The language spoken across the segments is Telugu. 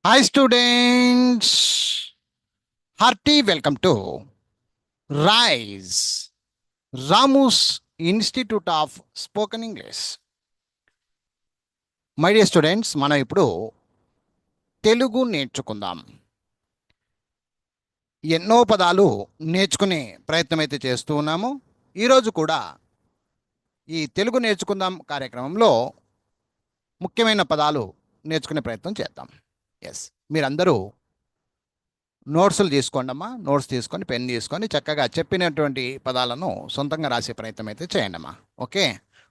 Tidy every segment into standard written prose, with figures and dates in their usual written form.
Hi students, hearty welcome to RISE, Ramus Institute of Spoken English. My dear students, మనం ఇప్పుడు తెలుగు నేర్చుకుందాం. ఎన్నో పదాలు నేర్చుకునే ప్రయత్నం అయితే చేస్తూ ఉన్నాము. ఈరోజు కూడా ఈ తెలుగు నేర్చుకుందాం కార్యక్రమంలో ముఖ్యమైన పదాలు నేర్చుకునే ప్రయత్నం చేద్దాం. ఎస్, మీరందరూ నోట్స్లు తీసుకోండి అమ్మా. నోట్స్ తీసుకొని పెన్ తీసుకొని చక్కగా చెప్పినటువంటి పదాలను సొంతంగా రాసే ప్రయత్నం అయితే చేయండి అమ్మా. ఓకే,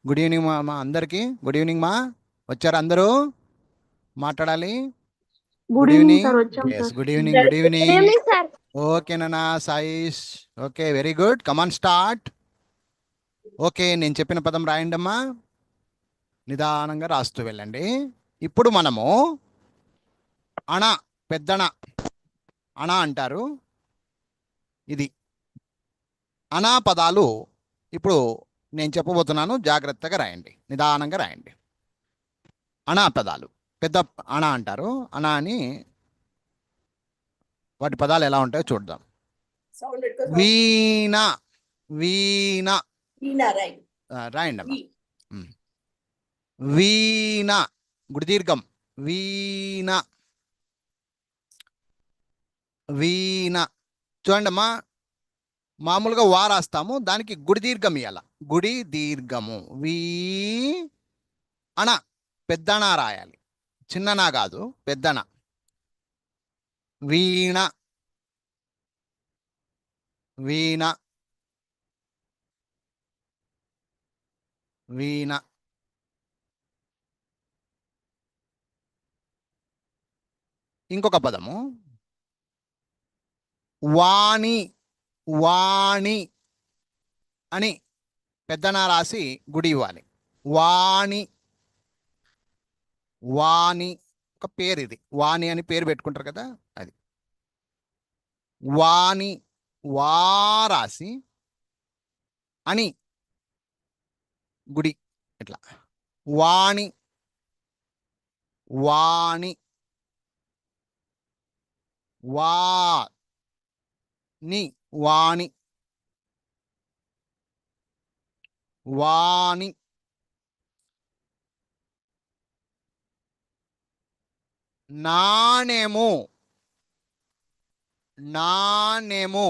గుడ్ ఈవినింగ్ మా అందరికీ. గుడ్ ఈవినింగ్ మా. వచ్చారు అందరూ? మాట్లాడాలి. Good evening. Yes, good evening. Good evening. ఓకేనా Saish? Okay, very good. Come on start. Okay, నేను చెప్పిన పదం రాయండి అమ్మా. నిదానంగా రాస్తూ వెళ్ళండి. ఇప్పుడు మనము అణ, పెద్దణ, అణ అంటారు. ఇది అనా పదాలు ఇప్పుడు నేను చెప్పబోతున్నాను. జాగ్రత్తగా రాయండి, నిదానంగా రాయండి. అనా పదాలు పెద్ద అణ అంటారు. అణ అని వాటి పదాలు ఎలా ఉంటాయో చూద్దాం. వీణ, వీణ రాయండి అమ్మా. వీణ, గుడి దీర్ఘం. వీణ, వీణ. చూడండి అమ్మా, మామూలుగా వా రాస్తాము, దానికి గుడి దీర్ఘం ఇవ్వాల. గుడి దీర్ఘము. అణ, పెద్దణ రాయాలి, చిన్ననా కాదు, పెద్దణ. వీణ, వీణ, వీణ. ఇంకొక పదము వాణి, వాణి అని పెద్దనా రాసి గుడి ఇవ్వాలి. వాణి, వాణి. ఒక పేరు, ఇది వాణి అని పేరు పెట్టుకుంటారు కదా, అది వాణి. వా రాసి అని గుడి, ఇట్లా వాణి, వాణి. వాణి, వాణి, వాణి. నాణెము, నాణెము.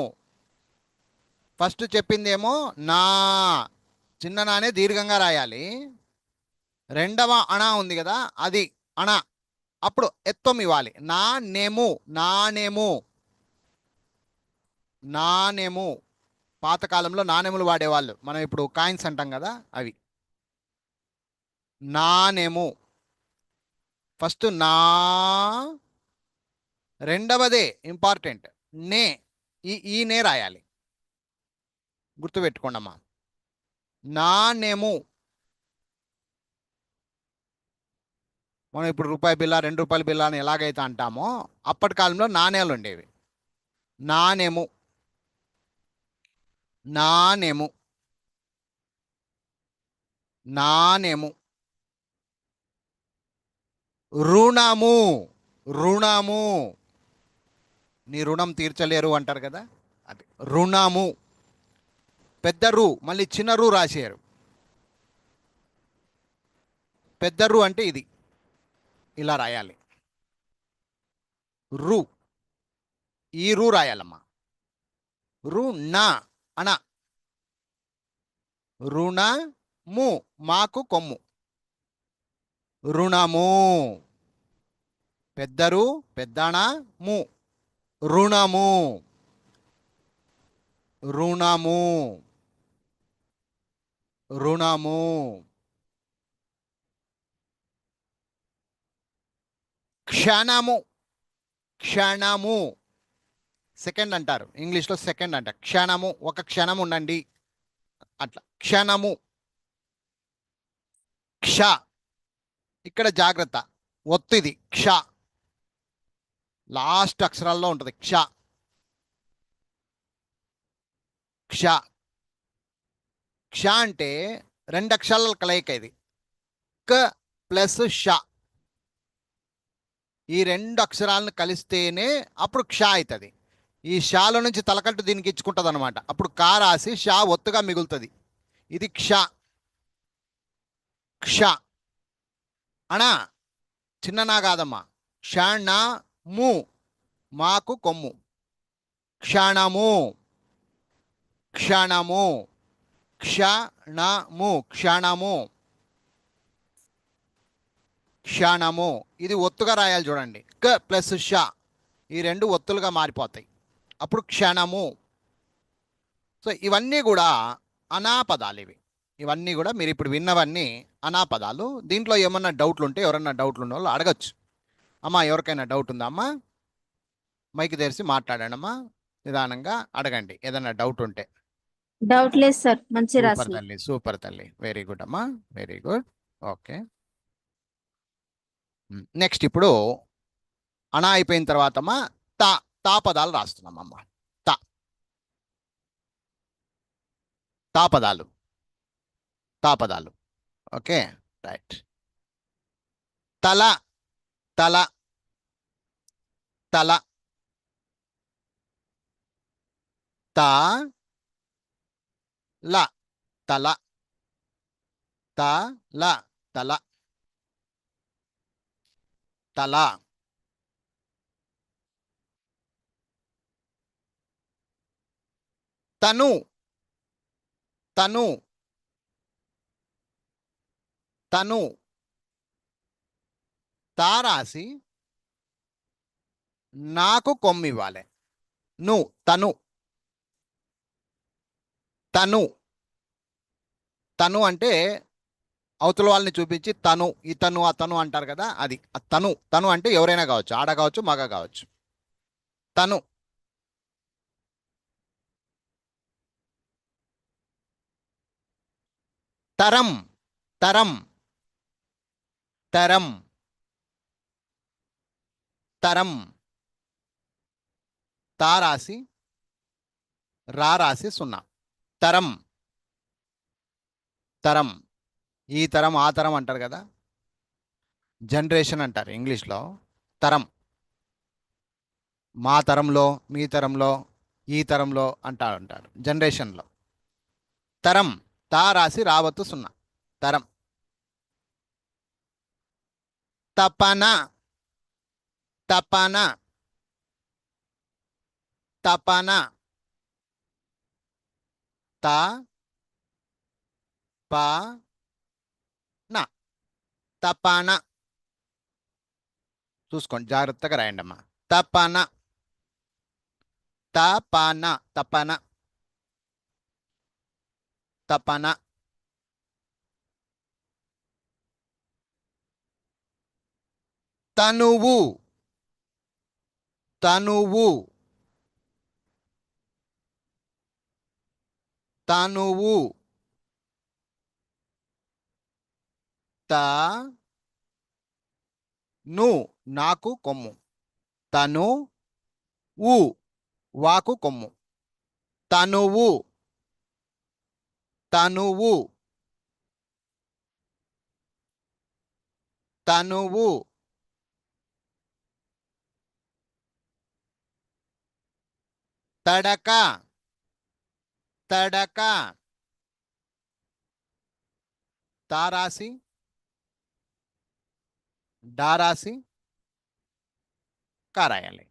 ఫస్ట్ చెప్పిందేమో నా, చిన్న నానే దీర్ఘంగా రాయాలి. రెండవ అణ ఉంది కదా, అది అణ, అప్పుడు ఎత్తం ఇవ్వాలి. నాణెము, నాణెము, నాణెము. పాతకాలంలో నాణెములు వాడేవాళ్ళు, మనం ఇప్పుడు కాయిన్స్ అంటాం కదా, అవి. నాణెము. ఫస్ట్ నా, రెండవదే ఇంపార్టెంట్, నే. ఈ నే రాయాలి, గుర్తుపెట్టుకోండమ్మా. నాణెము. మనం ఇప్పుడు రూపాయి బిల్ల, 2 రూపాయల బిల్ల అని ఎలాగైతే అంటామో, అప్పటి కాలంలో నాణేలు ఉండేవి. నాణెము, నాణెము, నాణెము. రుణము, రుణము. నీ రుణం తీర్చలేరు అంటారు కదా, అది రుణము. పెద్ద రు, మళ్ళీ చిన్న రు రాశారు. పెద్ద రు అంటే ఇది, ఇలా రాయాలి. రు, ఈ రు రాయాలమ్మా. రుణ, అణ. రుణము, మాకు కొమ్ము. రుణము. పెద్దరు, పెద్దణ, ము. రుణము, రుణము, రుణము. క్షణము, క్షణము. సెకండ్ అంటారు ఇంగ్లీష్లో, సెకండ్ అంట. క్షణము, ఒక క్షణం ఉండండి, అట్లా. క్షణము. క్ష, ఇక్కడ జాగ్రత్త, ఒత్తిది. క్ష, లాస్ట్ అక్షరాల్లో ఉంటుంది. క్ష, క్ష. క్ష అంటే 2 అక్షరాల కలయిక ఇది. క ప్లస్ ష. ఈ రెండు అక్షరాలను కలిస్తేనే అప్పుడు క్ష అవుతుంది. ఈ షాలో నుంచి తలకట్టు దీనికి ఇచ్చుకుంటుంది అనమాట. అప్పుడు కా రాసి షా ఒత్తుగా మిగులుతుంది. ఇది క్ష. క్ష అనా చిన్ననా కాదమ్మా. క్షణ ము మాకు కొమ్ము. క్షణము. క్షణము. క్షణము. క్షణము. క్షణము. ఇది ఒత్తుగా రాయాలి చూడండి. క ప్లస్ ష ఈ రెండు ఒత్తులుగా మారిపోతాయి. అప్పుడు క్షణము. సో ఇవన్నీ కూడా అనాపదాలు. ఇవన్నీ కూడా మీరు ఇప్పుడు విన్నవన్నీ అనాపదాలు. దీంట్లో ఏమన్నా డౌట్లు ఉంటే ఎవరన్నా డౌట్లు ఉన్న వాళ్ళు అడగచ్చు. అమ్మా ఎవరికైనా డౌట్ ఉందా అమ్మా? మైక్ తెరిచి మాట్లాడండి అమ్మా. నిదానంగా అడగండి ఏదన్నా డౌట్ ఉంటే. డౌట్ లేదు సార్, మంచి సూపర్ రాసిన. తల్లి, సూపర్ తల్లి, వెరీ గుడ్ అమ్మా, వెరీ గుడ్. ఓకే. నెక్స్ట్ ఇప్పుడు అనా అయిపోయిన తర్వాత అమ్మా తా తా పదాలు రాస్తున్నామమ్మా. తా తా పదాలు. తా పదాలు. Okay right. తల. తల. తల. తా ల తల. తా ల తల. తల. తను. తను. తను. తా రాసి నాకు కొమ్మి ఇవ్వాలి. ను తను. తను. తను అంటే అవతల వాళ్ళని చూపించి తను ఇతను అతను అంటారు కదా, అది తను. తను అంటే ఎవరైనా కావచ్చు, ఆడ కావచ్చు మగ కావచ్చు. తను. తరం. తరం. తరం. తరం. తా రాసి రా రాసి సున్నా. తరం. తరం. ఈ తరం ఆ తరం అంటారు కదా, జనరేషన్ అంటారు ఇంగ్లీష్లో. తరం. మా తరంలో, మీ తరంలో, ఈ తరంలో అంటారు జనరేషన్లో. తరం. తా రాసి రావత్తు సున్నా. తరం. తపన. తపన. తపన. త ప న. తపన. చూసుకోండి జాగ్రత్తగా రాయండి అమ్మా. తపన. తపన. తపన. తపన. తనువు. తనువు. తనువు. త ను నాకు కొమ్ము. తను ఊ వాకు కొమ్ము. తనువు. తనువు. తనువు. తడక. తడక. తారాసి డారాసి కారాయాలి.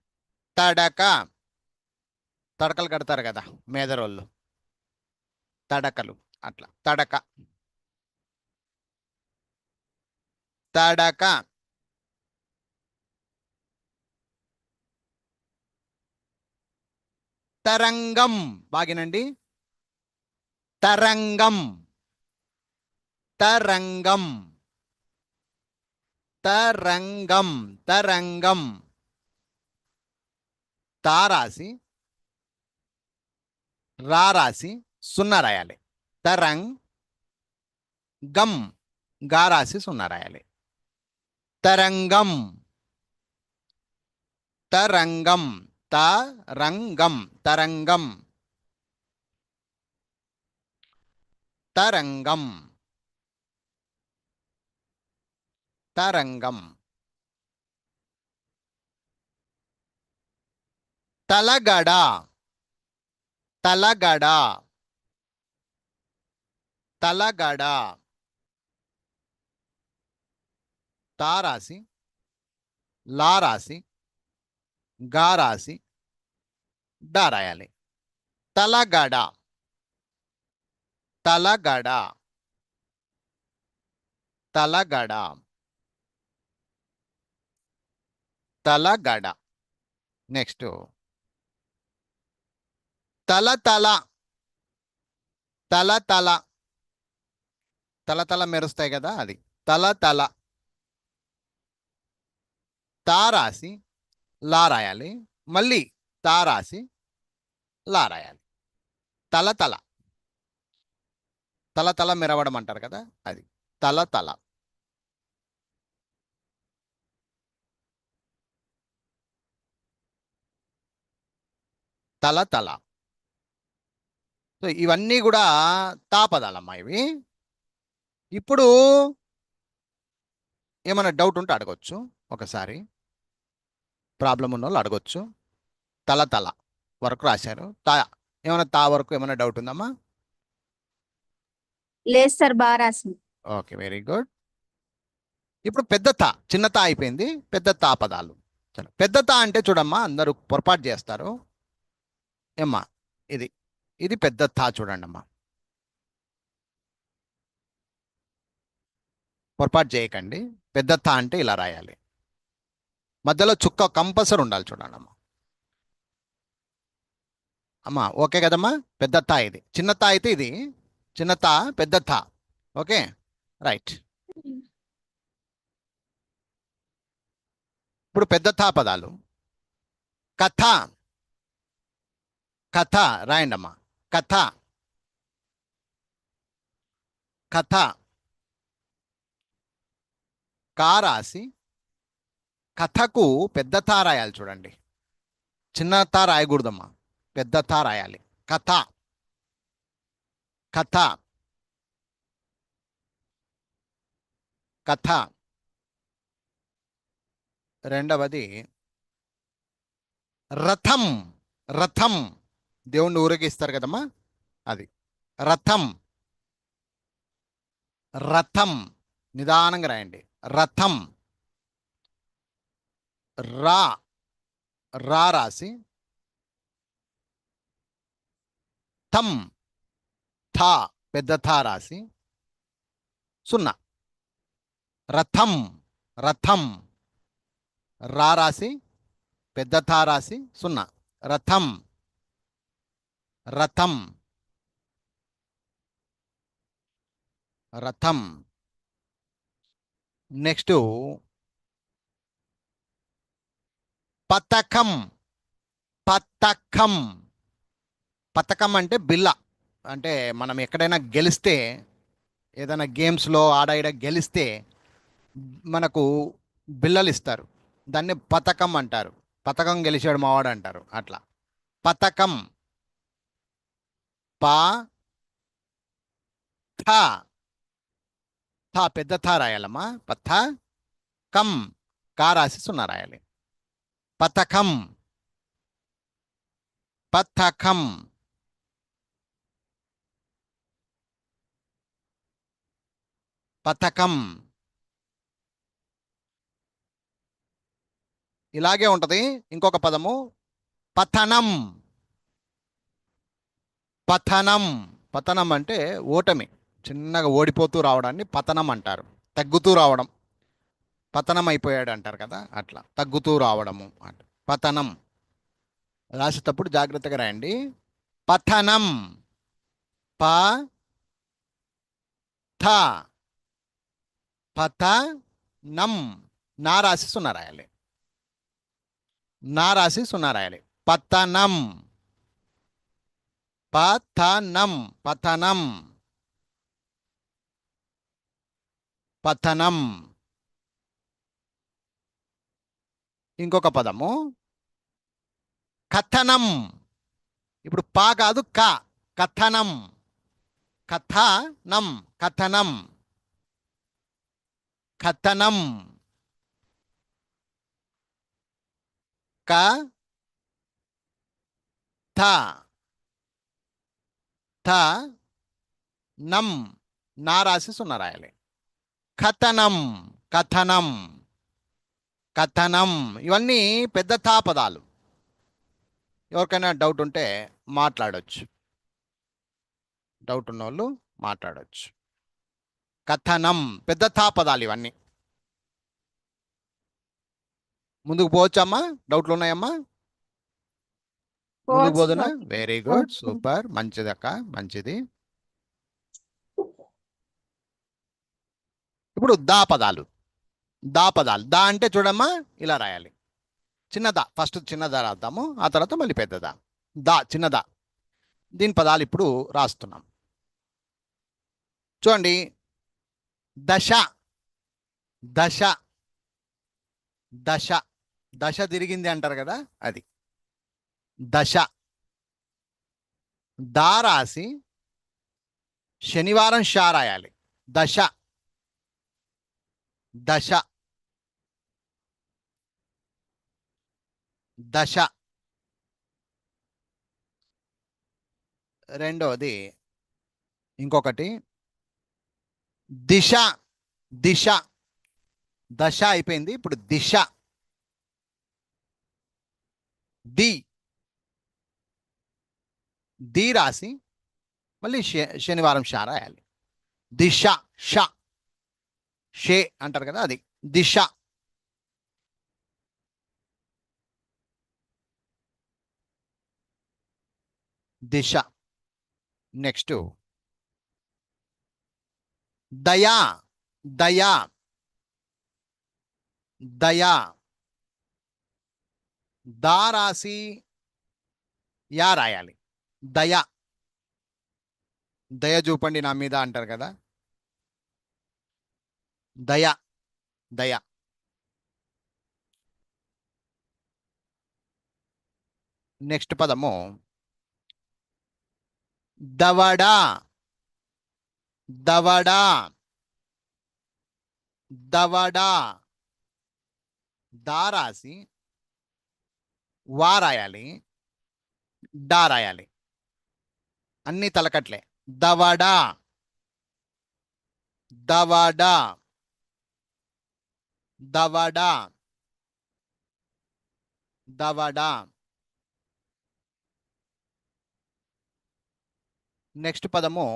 తడక. తడకలు కడతారు కదా మేదరోళ్ళు, తడకలు. అట్లా తడక. తడక. తరంగం. బాగినండి. తరంగం. తరంగం. తరంగం. తరంగం. తారాసి రారాసి సున్నా రాయాలి. తరంగ్ గం గారాసి సున్నా రాయాలి. తరంగం. తరంగం. తరంగం. తరంగం. తరంగం. తరంగం. తలగడ తలగడ తలగడ తా రాసి లా రాసి గా రాసి డా రాయాలి. తలగడ తలగడ తలగడ తలగడ. నెక్స్ట్ తల తల తల తల తల తల మెరుస్తాయి కదా, అది తల తల. తా రాసి లా రాయాలి, మళ్ళీ తా రాసి లా రాయాలి. తల తల తల తల మెరవడం అంటారు కదా, అది తల తల. తల తల. సో ఇవన్నీ కూడా తా పదాలమ్మా ఇవి. ఇప్పుడు ఏమైనా డౌట్ ఉంటే అడగొచ్చు, ఒకసారి ప్రాబ్లం ఉన్న వాళ్ళు అడగొచ్చు. తల తల వరకు రాశారు, తా ఏమైనా తా వరకు ఏమైనా డౌట్ ఉందమ్మా? లేదు సార్, బాగా రాసింది. Okay, very good. ఇప్పుడు పెద్ద తా, చిన్న తా అయిపోయింది, పెద్ద తా పదాలు. చలో, పెద్ద తా అంటే చూడమ్మా, అందరూ పొరపాటు చేస్తారు. ఏమ్మా, ఇది ఇది పెద్ద తా చూడండి అమ్మా, పొరపాటు చేయకండి. పెద్ద తా అంటే ఇలా రాయాలి, మధ్యలో చుక్క కంపల్సరీ ఉండాలి, చూడండి అమ్మా. అమ్మా ఓకే కదమ్మా? పెద్ద తా ఇది, చిన్న తా అయితే ఇది చిన్న తా, పెద్ద తా. Okay, right. ఇప్పుడు పెద్ద తా పదాలు. కథ కథ రాయండి అమ్మా, కథ కథ. కా రాసి కథకు పెద్ద తా రాయాలి, చూడండి. చిన్న తా రాయకూడదమ్మా, పెద్ద తా రాయాలి. కథ కథ కథ. రెండవది రథం రథం, దేవుణ్ణి ఊరేగిస్తారు కదమ్మా, అది రథం. రథం నిదానంగా రాయండి, రథం. రా రా రాసి థం థా పెద్ద థా రాసి సున్నా. రథం రథం. రా రాసి పెద్ద థా రాసి సున్నా, రథం రథం రథం. నెక్స్ట్ పతకం పతకం. పతకం అంటే బిల్ల, అంటే మనం ఎక్కడైనా గెలిస్తే, ఏదైనా గేమ్స్లో ఆడ ఈడ గెలిస్తే మనకు బిల్లలు ఇస్తారు, దాన్ని పతకం అంటారు. పతకం గెలిచాడు మావాడు అంటారు, అట్లా పతకం. పా థా థా పెద్ద థా రాయాలమ్మా, పథ కం కా రాసి సున్నా రాయాలి. పతకం పతకం పతకం. ఇలాగే ఉంటది ఇంకొక పదము, పతనం పతనం. పతనం అంటే ఓటమి, చిన్నగా ఓడిపోతూ రావడాన్ని పతనం అంటారు. తగ్గుతూ రావడం, పతనం అయిపోయాడు అంటారు కదా, అట్లా తగ్గుతూ రావడము అంట పతనం. రాసేటప్పుడు జాగ్రత్తగా రాయండి. పతనం ప థ పతనం. నా రాసి సున్నా రాయాలి, నా రాసి సున్నా రాయాలి. పతనం పతనం పతనం పతనం. ఇంకొక పదము కథనం. ఇప్పుడు పా కాదు క, కథనం. కథనం కథనం కథనం. క థ థ నం నా రాసి సున్నా రాయాలి. కథనం కథనం కథనం ఇవన్నీ పెద్ద థా పదాలు. ఎవరికైనా డౌట్ ఉంటే మాట్లాడొచ్చు. డౌట్ ఉన్నవాళ్ళు మాట్లాడొచ్చు. కథనం పెద్ద థా పదాలు ఇవన్నీ. ముందుకు పోవచ్చమ్మా? డౌట్లు ఉన్నాయమ్మా? ముందుకు పోవచ్చు పోదునా? సార్. వెరీ గుడ్, పోవచ్చు. సూపర్, మంచిది అక్క, మంచిది. ఇప్పుడు దా పదాలు. దా పదాలు. దా అంటే చూడమ్మా ఇలా రాయాలి. చిన్నదా, ఫస్ట్ చిన్నదా రాద్దాము, ఆ తర్వాత మళ్ళీ పెద్దదా. దా చిన్నదా. దీని పదాలు ఇప్పుడు రాస్తున్నాం. చూడండి. దశ దశ దశ దశ తిరిగింది అంటారు కదా, అది దశ. దా రాసి శనివారం షా రాయాలి. దశ దశ దశ. రెండవది ఇంకొకటి దిశ. దిశ దశ అయిపోయింది, ఇప్పుడు దిశ. ది ది రాసి మళ్ళీ శనివారం షా రాయాలి. దిశ ష షే అంటారు కదా, అది దిశ. దిశ. నెక్స్ట్ దయా. దయా దయా. దా రాసి యా రాయాలి. దయ. దయ చూపండి నా మీద అంటారు కదా, దయ దయ. నెక్స్ట్ పదము దవడ. దవడ దవడ. దా రాసి వా రాయాలి, డా రాయాలి. అన్ని తలకట్లే. దవడ దవడ దవడ దవడ. నెక్స్ట్ పదము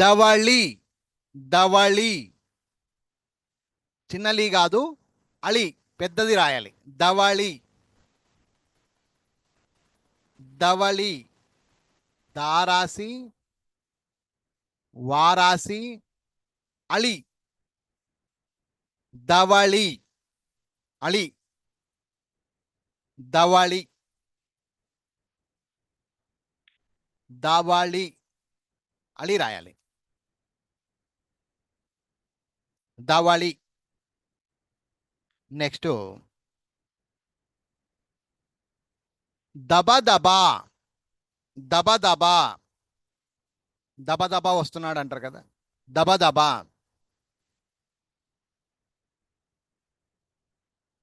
దవళి. దవళి. చిన్నలి కాదు, అళి పెద్దది రాయాలి. దవళి దవళి. దారాసి వారాసి అళి. దవళి అళి. దవళి దవళి అళి రాయాలి. దవళి. నెక్స్ట్ దబదబా. దబదబా. దబదబా వస్తున్నాడు అంటారు కదా, దబదబా.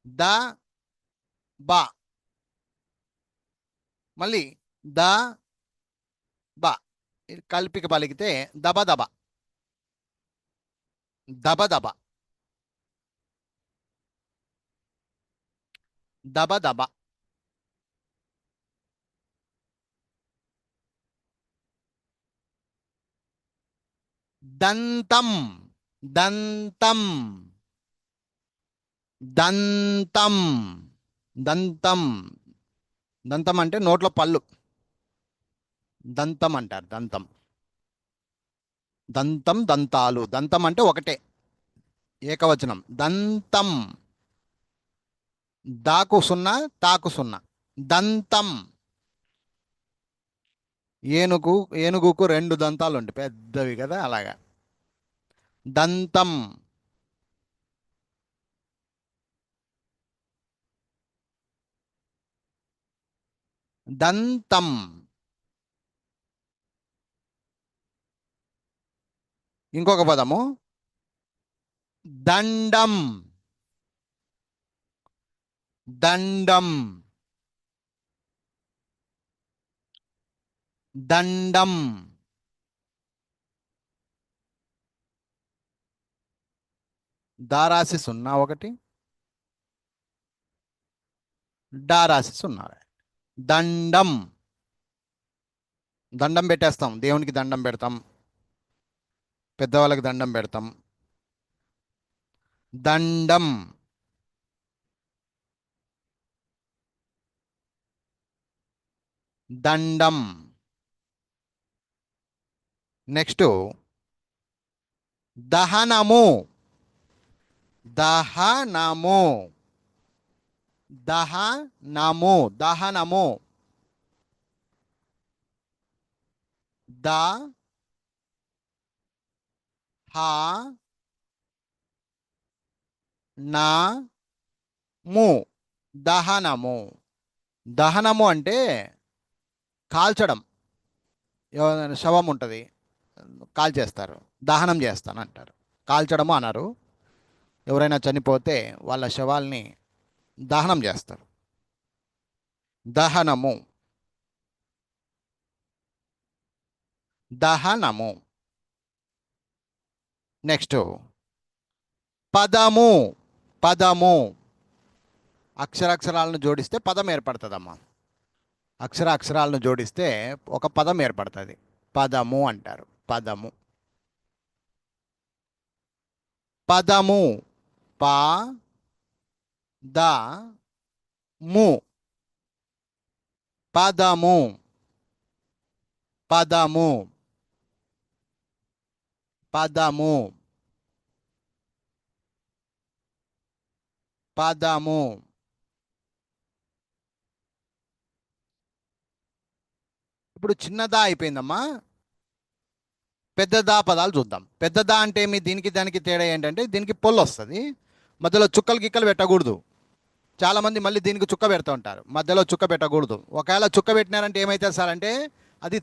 ద బా మళ్ళీ ద బా కలిపిక పలికితే దబదబ. దబదబ దబదబ. దంతం. దంతం దంతం దంతం. దంతం అంటే నోట్లో పళ్ళు, దంతం అంటారు. దంతం. దంతం దంతాలు. దంతం అంటే ఒకటే, ఏకవచనం. దంతం. దాకు సున్నా, తాకు సున్నా. దంతం. ఏనుగు. ఏనుగుకు రెండు దంతాలు ఉంటాయి, పెద్దవి కదా, అలాగా. దంతం. దంతం. ఇంకొక పదము దండం. దండం దండం, దారాసి 0 1, డారాసి 0. దండం, దండం పెట్టేస్తాం, దేవునికి దండం పెడతాం, పెద్దవాళ్ళకి దండం పెడతాం. దండం, దండం. నెక్స్ట్ దహనము, దహనము, దహనము, దహనము. ద హ నా ము, దహనము. దహనము అంటే కాల్చడం. ఎవరైనా శవం ఉంటుంది, కాల్చేస్తారు, దహనం చేస్తాను అంటారు. కాల్చడము అన్నారు. ఎవరైనా చనిపోతే వాళ్ళ శవాల్ని దహనం చేస్తారు. దహనము, దహనము. నెక్స్ట్ పదము, పదము. అక్షరాలను జోడిస్తే పదం ఏర్పడుతుందమ్మా. అక్షరాలను జోడిస్తే ఒక పదం ఏర్పడుతుంది, పదము అంటారు. పదము, పదము. ప ద ము, పదము, పదము, పదము, పదము. ఇప్పుడు చిన్నదా అయిపోయిందమ్మా, పెద్దదా పదాలు చూద్దాం. పెద్దదా అంటే ఏమి, దీనికి దానికి తేడా ఏంటంటే దీనికి పొల్లు వస్తుంది, మధ్యలో చుక్కలు గిక్కలు పెట్టకూడదు. చాలామంది మళ్ళీ దీనికి చుక్క పెడుతూ ఉంటారు, మధ్యలో చుక్క పెట్టకూడదు. ఒకవేళ చుక్క పెట్టినారంటే ఏమవుతుంది సార్ అంటే అది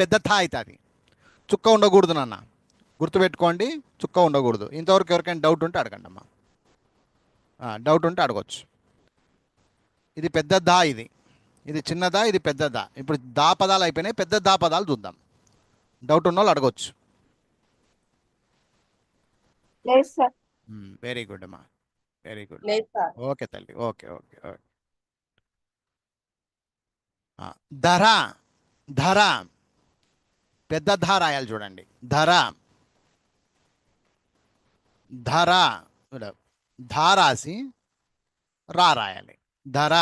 పెద్ద థా అవుతుంది. చుక్క ఉండకూడదు నాన్న, గుర్తుపెట్టుకోండి, చుక్క ఉండకూడదు. ఇంతవరకు ఎవరికైనా డౌట్ ఉంటే అడగండి అమ్మా, డౌట్ ఉంటే అడగచ్చు. ఇది పెద్ద దా, ఇది చిన్నదా, ఇది పెద్దదా. ఇప్పుడు దా పదాలు అయిపోయినాయి, పెద్ద దా పదాలు చూద్దాం. డౌట్ ఉన్న వాళ్ళు అడగచ్చు. లేదు సార్. వెరీ గుడ్ అమ్మా, వెరీ గుడ్. లేదు సార్. ఓకే తల్లి, ఓకే ఓకే ఓకే. ధర, ధర. పెద్ద ధ రాయాలి చూడండి, ధర, ధర. ధా రాసి రా రాయాలి. ధర,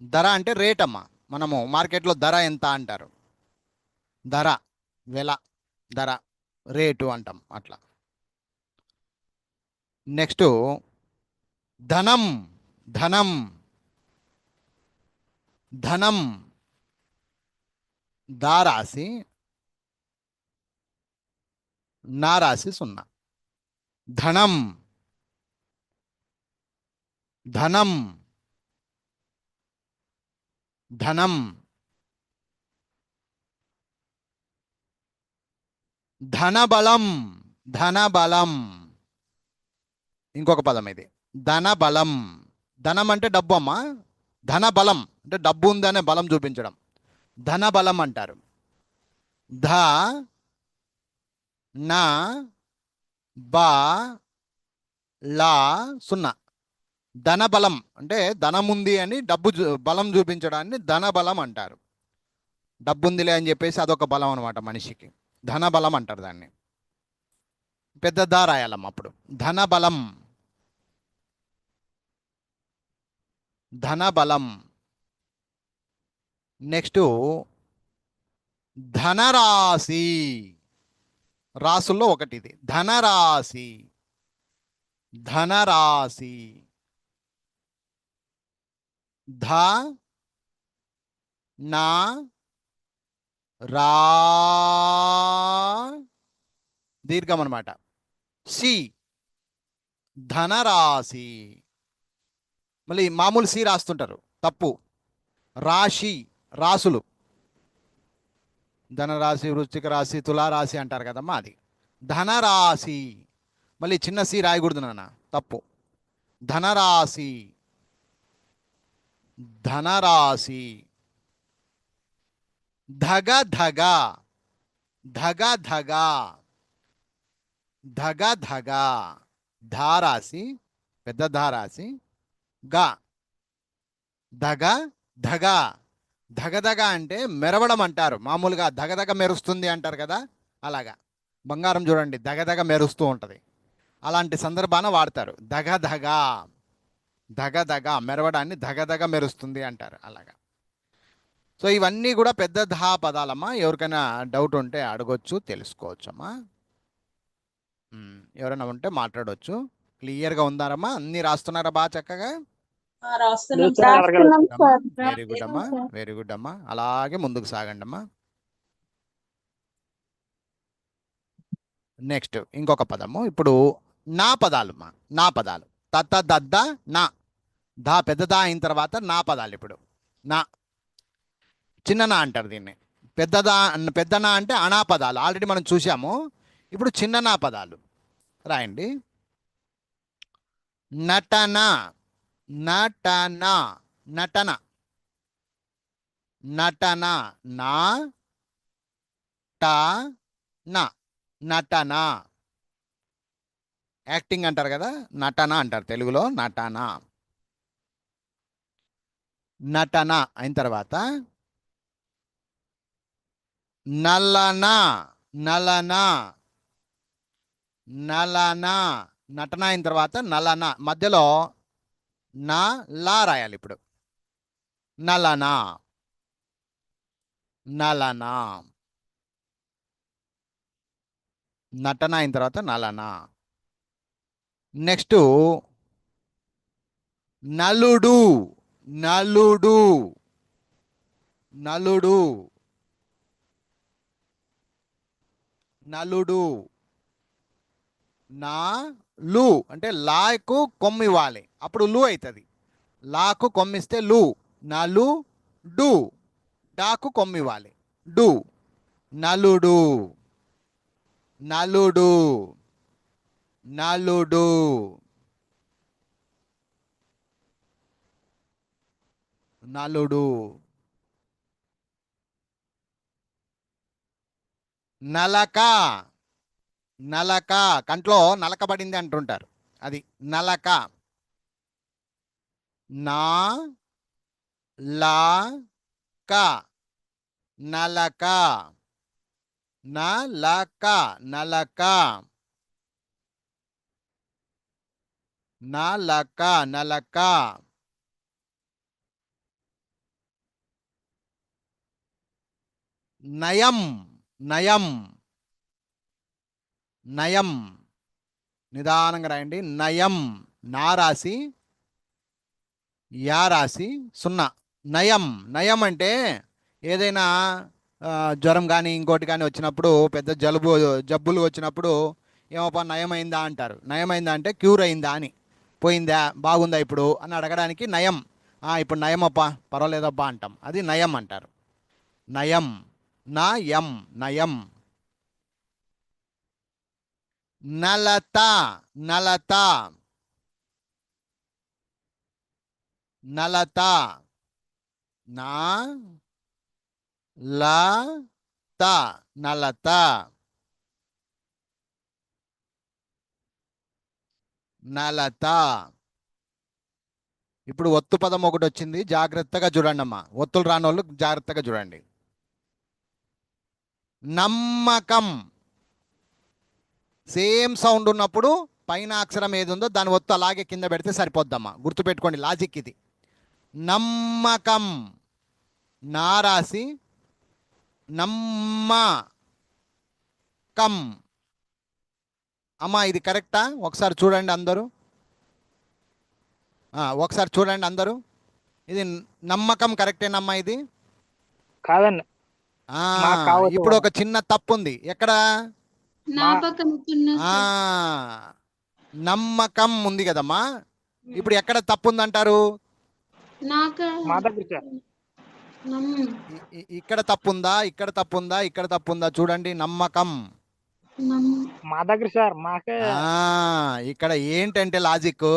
ధర అంటే రేట్ అమ్మా. మనము మార్కెట్లో ధర ఎంత అంటారు, ధర, వెల, ధర, రేటు అంటాం అట్లా. నెక్స్ట్ ధనం, ధనం, ధనం. దా రాసి నా రాసి 0. ధనం, ధనం, ధనం. ధనబలం, ధనబలం. ఇంకొక పదం ఇది, ధనబలం. ధనం అంటే డబ్బు అమ్మా, ధనబలం అంటే డబ్బు ఉందనే బలం చూపించడం, ధనబలం అంటారు. ధ నా బా లా 0. ధనబలం అంటే ధనం ఉంది అని డబ్బు బలం చూపించడాన్ని ధనబలం అంటారు. డబ్బు ఉందిలే అని చెప్పేసి అదొక బలం అనమాట మనిషికి, ధనబలం అంటారు దాన్ని. పెద్ద దా రాయాలమ్మ అప్పుడు, ధనబలం, ధనబలం. నెక్స్ట్ ధనరాశి, రాసుల్లో ఒకటి ఇది, ధనరాశి, ధనరాశి. ధ నా రా, దీర్ఘం అనమాట, సి, ధనరాశి. మళ్ళీ మామూలు సి రాస్తుంటారు, తప్పు. రాశి, రాసులు, ధనరాశి, వృశ్చిక రాశి, తులారాశి అంటారు కదమ్మా, అది ధనరాశి. మళ్ళీ చిన్న సి రాయకూడదు నాన్న, తప్పు. ధనరాశి, ధనరాశి. ధగ ధగ, ధగ ధగ, ధగ ధగ, ధారాసి పెద్ద ధారాసి గా, ధగ ధగ. ధగధగ అంటే మెరవడం అంటారు. మామూలుగా ధగధగ మెరుస్తుంది అంటారు కదా, అలాగా. బంగారం చూడండి దగదగ మెరుస్తూ ఉంటుంది, అలాంటి సందర్భాన వాడతారు. ధగధగ, ధగధగ మెరవడాన్ని ధగధగ మెరుస్తుంది అంటారు, అలాగా. సో ఇవన్నీ కూడా పెద్ద ధా పదాలమ్మా. ఎవరికైనా డౌట్ ఉంటే అడగొచ్చు, తెలుసుకోవచ్చమ్మా. ఎవరైనా ఉంటే మాట్లాడవచ్చు. క్లియర్గా ఉందారమ్మా? అన్నీ రాస్తున్నారా బాగా చక్కగా? రాస్తున్నాం సార్, రాస్తున్నాం సార్. వెరీ గుడ్ అమ్మా, వెరీ గుడ్ అమ్మా. అలాగే ముందుకు సాగండి అమ్మా. నెక్స్ట్ ఇంకొక పదము. ఇప్పుడు నా పదాలు అమ్మా, నా పదాలు. తత్త దద్ద నా, దా పెద్ద దా అయిన తర్వాత నా పదాలు. ఇప్పుడు నా, చిన్న నా అంటారు దీన్ని. పెద్దదా, పెద్ద నా అంటే అనా పదాలు ఆల్రెడీ మనం చూసాము. ఇప్పుడు చిన్న నా పదాలు రాయండి. నటన, నటన, నటన, నటన, నా ట నా, నటన. యాక్టింగ్ అంటారు కదా, నటన అంటారు తెలుగులో, నటన. నటన అయిన తర్వాత నలన, నలన, నలన. నటన అయిన తర్వాత నలన, మధ్యలో నా లా రాయాలి. ఇప్పుడు నలన, నలన. నటన అయిన తర్వాత నలన. నెక్స్ట్ నలుడు, నలుడు, నలుడు, నలుడు. నా లు అంటే లాకు కొమ్మి ఇవ్వాలి, అప్పుడు లు అవుతుంది. లాకు కొమ్మిస్తే లు. నలు డు, డాకు కొమ్మి ఇవ్వాలి, డు. నలుడు, నలుడు, నలుడు. నలుడు. నలక, నలక, కంట్లో నలక పడింది అంటుంటారు, అది నలక. నా లా క, నలక, నలక, నలక, నలక, నలక. నయం, నయం, నయం. నిదానంగా రాయండి. నయం, నా రాసి యా రాసి సున్నా. నయం, నయం అంటే ఏదైనా జ్వరం కానీ ఇంకోటి కానీ వచ్చినప్పుడు, పెద్ద జబ్బులు వచ్చినప్పుడు ఏమోపా నయమైందా అంటారు. నయమైందా అంటే క్యూర్ అయిందా అని, పోయిందా, బాగుందా ఇప్పుడు అని అడగడానికి నయం. ఇప్పుడు నయమప్పా, పర్వాలేదబ్బా అంటాం, అది నయం అంటారు. నయం, నయం, నయం. నలత, నలత, నలత. నా ల త, నలత, నలత. ఇప్పుడు ఒత్తు పదం ఒకటి వచ్చింది, జాగ్రత్తగా చూడండి అమ్మా. ఒత్తులు రాని వాళ్ళు జాగ్రత్తగా చూడండి. నమ్మకం. సేమ్ సౌండ్ ఉన్నప్పుడు పైన అక్షరం ఏది ఉందో దాని ఒత్తు అలాగే కింద పెడితే సరిపోద్దమ్మా. గుర్తుపెట్టుకోండి, లాజిక్ ఇది. నమ్మకం, నా రాసి నమ్మ కం. అమ్మా ఇది కరెక్టా? ఒకసారి చూడండి అందరూ, ఒకసారి చూడండి అందరూ. ఇది నమ్మకం కరెక్టేనమ్మా ఇది? కాదండి. ఇప్పుడు ఒక చిన్న తప్పు ఉంది. ఎక్కడ? నమ్మకం ఉంది కదమ్మా, ఇప్పుడు ఎక్కడ తప్పు ఉందంటారు? ఇక్కడ తప్పుందా, ఇక్కడ తప్పుందా, ఇక్కడ తప్పుందా? చూడండి. నమ్మకం మా దగ్గర సార్, మాకే. ఇక్కడ ఏంటంటే లాజిక్,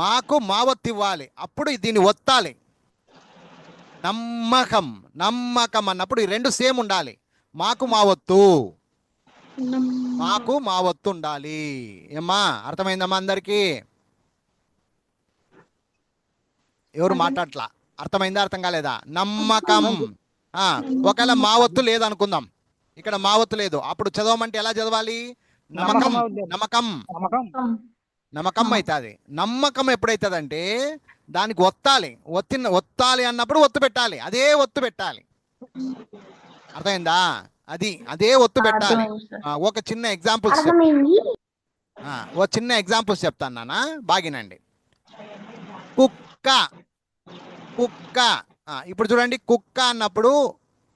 మాకు మా ఒత్తి ఇవ్వాలి, అప్పుడు దీన్ని ఒత్తాలి. నమ్మకం. నమ్మకం అన్నప్పుడు ఈ రెండు సేమ్ ఉండాలి. మాకు మా ఒత్తు, మాకు మా ఒత్తు ఉండాలి. ఏమ్మా అర్థమైందమ్మా అందరికీ? ఎవరు మాట్లాడట్లా? అర్థమైందా అర్థం కాలేదా? నమ్మకం. ఆ, ఒకవేళ మా ఒత్తు లేదనుకుందాం, ఇక్కడ మా ఒత్తు లేదు, అప్పుడు చదవమంటే ఎలా చదవాలి? నమ్మకం. నమ్మకం. నమ్మకం. నమ్మకం అవుతుంది. నమ్మకం ఎప్పుడైతుందంటే దానికి ఒత్తాలి. ఒత్తాలి అన్నప్పుడు ఒత్తు పెట్టాలి, అదే ఒత్తు పెట్టాలి. అర్థమైందా? అదే ఒత్తు పెట్టాలి. ఒక చిన్న ఎగ్జాంపుల్స్ ఒక చిన్న ఎగ్జాంపుల్స్ చెప్తాను నాన్న, బాగినండి. కుక్క. కుక్క. ఇప్పుడు చూడండి, కుక్క అన్నప్పుడు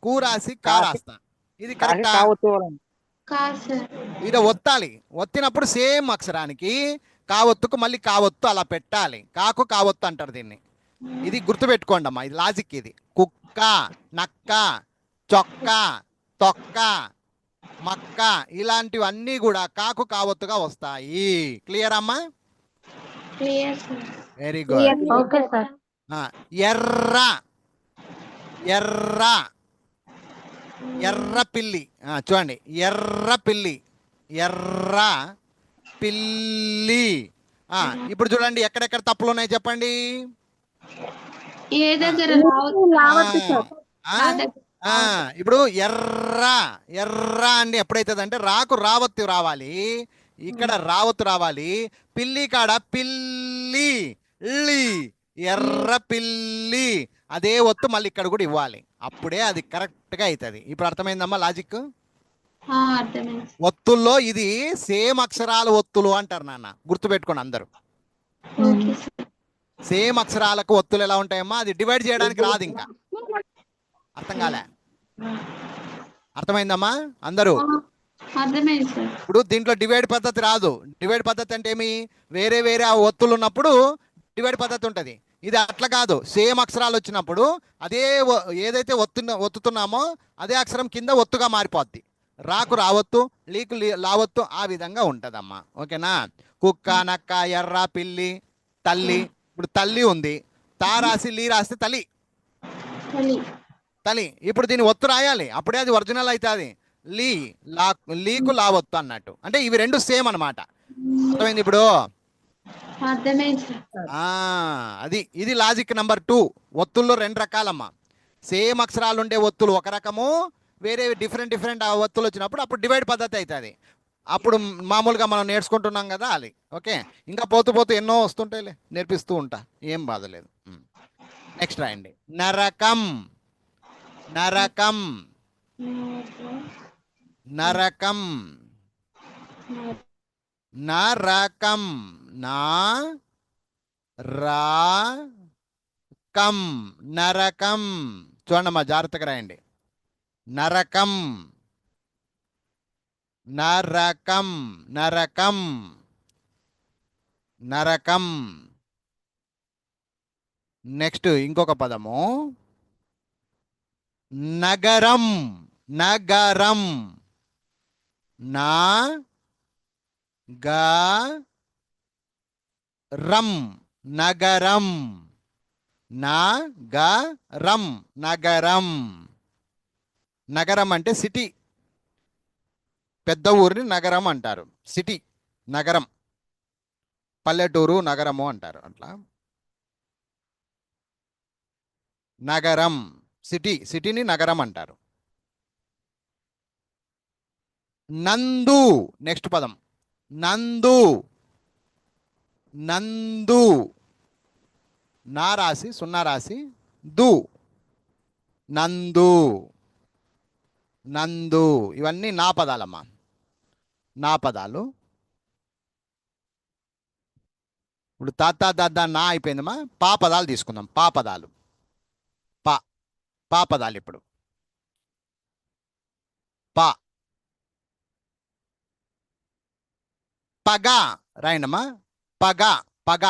కూ రాసి కా రాస్తా. ఇది కరెక్టా? ఇది ఒత్తాలి. ఒత్తినప్పుడు సేమ్ అక్షరానికి కావొత్తుకు మళ్ళీ కావొత్తు అలా పెట్టాలి. కాకు కావొత్తు అంటారు దీన్ని. ఇది గుర్తుపెట్టుకోండి అమ్మా, ఇది లాజిక్. ఇది కుక్క, నక్క, చొక్క, తొక్క, మక్క ఇలాంటివన్నీ కూడా కాకు కావొత్తుగా వస్తాయి. క్లియర్ అమ్మా? Very good. Okay sir. ఎర్ర. ఎర్ర. ఎర్ర పిల్లి. చూడండి, ఎర్ర పిల్లి. ఎర్ర పిల్లి. ఇప్పుడు చూడండి ఎక్కడెక్కడ తప్పులు ఉన్నాయి చెప్పండి. ఏ దగ్గర ఇప్పుడు ఎర్ర. ఎర్ర అండి ఎప్పుడైతుందంటే రాకు రావత్తు రావాలి, ఇక్కడ రావత్తు రావాలి. పిల్లి కాడ పిల్లి లి. ఎర్ర పిల్లి అదే ఒత్తు మళ్ళీ ఇక్కడ కూడా ఇవ్వాలి, అప్పుడే అది కరెక్ట్గా అవుతుంది. ఇప్పుడు అర్థమైందమ్మా లాజిక్? ఒత్తుల్లో ఇది సేమ్ అక్షరాల ఒత్తులు అంటారు నాన్న, గుర్తుపెట్టుకోండి అందరూ. సేమ్ అక్షరాలకు ఒత్తులు ఎలా ఉంటాయమ్మా? అది డివైడ్ చేయడానికి రాదు ఇంకా. అర్థం కాలే? అర్థమైందమ్మా అందరూ? ఇప్పుడు దీంట్లో డివైడ్ పద్ధతి రాదు. డివైడ్ పద్ధతి అంటే ఏమి? వేరే వేరే ఆ ఒత్తులు ఉన్నప్పుడు డివైడ్ పద్ధతి ఉంటుంది. ఇది అట్లా కాదు. సేమ్ అక్షరాలు వచ్చినప్పుడు అదే ఏదైతే ఒత్తుతున్నామో అదే అక్షరం కింద ఒత్తుగా మారిపోద్ది. రాకు రావత్తు, లీకు లావత్తు, ఆ విధంగా ఉంటుందమ్మా. ఓకేనా? కుక్క, నక్క, ఎర్ర పిల్లి, తల్లి. ఇప్పుడు తల్లి ఉంది, తా రాసి లీ రాస్తే తల్లి. తల్లి. ఇప్పుడు దీన్ని ఒత్తు రాయాలి, అప్పుడే అది ఒరిజినల్ అవుతుంది. లీకు లావత్తు అన్నట్టు. అంటే ఇవి రెండు సేమ్ అన్నమాట. అర్థమైంది ఇప్పుడు? ఇది లాజిక్ నెంబర్ 2. ఒత్తుల్లో 2 రకాలమ్మా. సేమ్ అక్షరాలు ఉండే ఒత్తులు ఒక రకము, వేరే డిఫరెంట్ ఒత్తులు వచ్చినప్పుడు అప్పుడు డివైడ్ పద్ధతి అవుతుంది. అప్పుడు మామూలుగా మనం నేర్చుకుంటున్నాం కదా అది. ఓకే, ఇంకా పోతూ పోతూ ఎన్నో వస్తుంటాయిలే, నేర్పిస్తూ ఉంటా, ఏం బాధలేదు. నెక్స్ట్ రాయండి. నరకం. నరకం. నరకం. నరకం. నా రా కం. నరకం. చూడమ్మా, జాగ్రత్తగా రాయండి. నరకం. నరకం. నరకం. నరకం. నెక్స్ట్ ఇంకొక పదము నగరం. నగరం. నా గరం. నగరం. నగరం. నగరం. నగరం అంటే సిటీ. పెద్ద ఊరిని నగరం అంటారు. సిటీ నగరం, పల్లెటూరు నగరము అంటారు. అట్లా నగరం సిటీ, సిటీని నగరం అంటారు. నందు. నెక్స్ట్ పదం నందు. నందు. నా రాసి సున్నా రాసి దు. నందు. నందు. ఇవన్నీ నా పదాలమ్మా, నా పదాలు. ఇప్పుడు తాత దాదా నా అయిపోయిందమ్మా. పా పదాలు తీసుకుందాం. పా పదాలు. పా పా పదాలు. ఇప్పుడు పా. పగ రాయండమ్మా. పగ. పగ.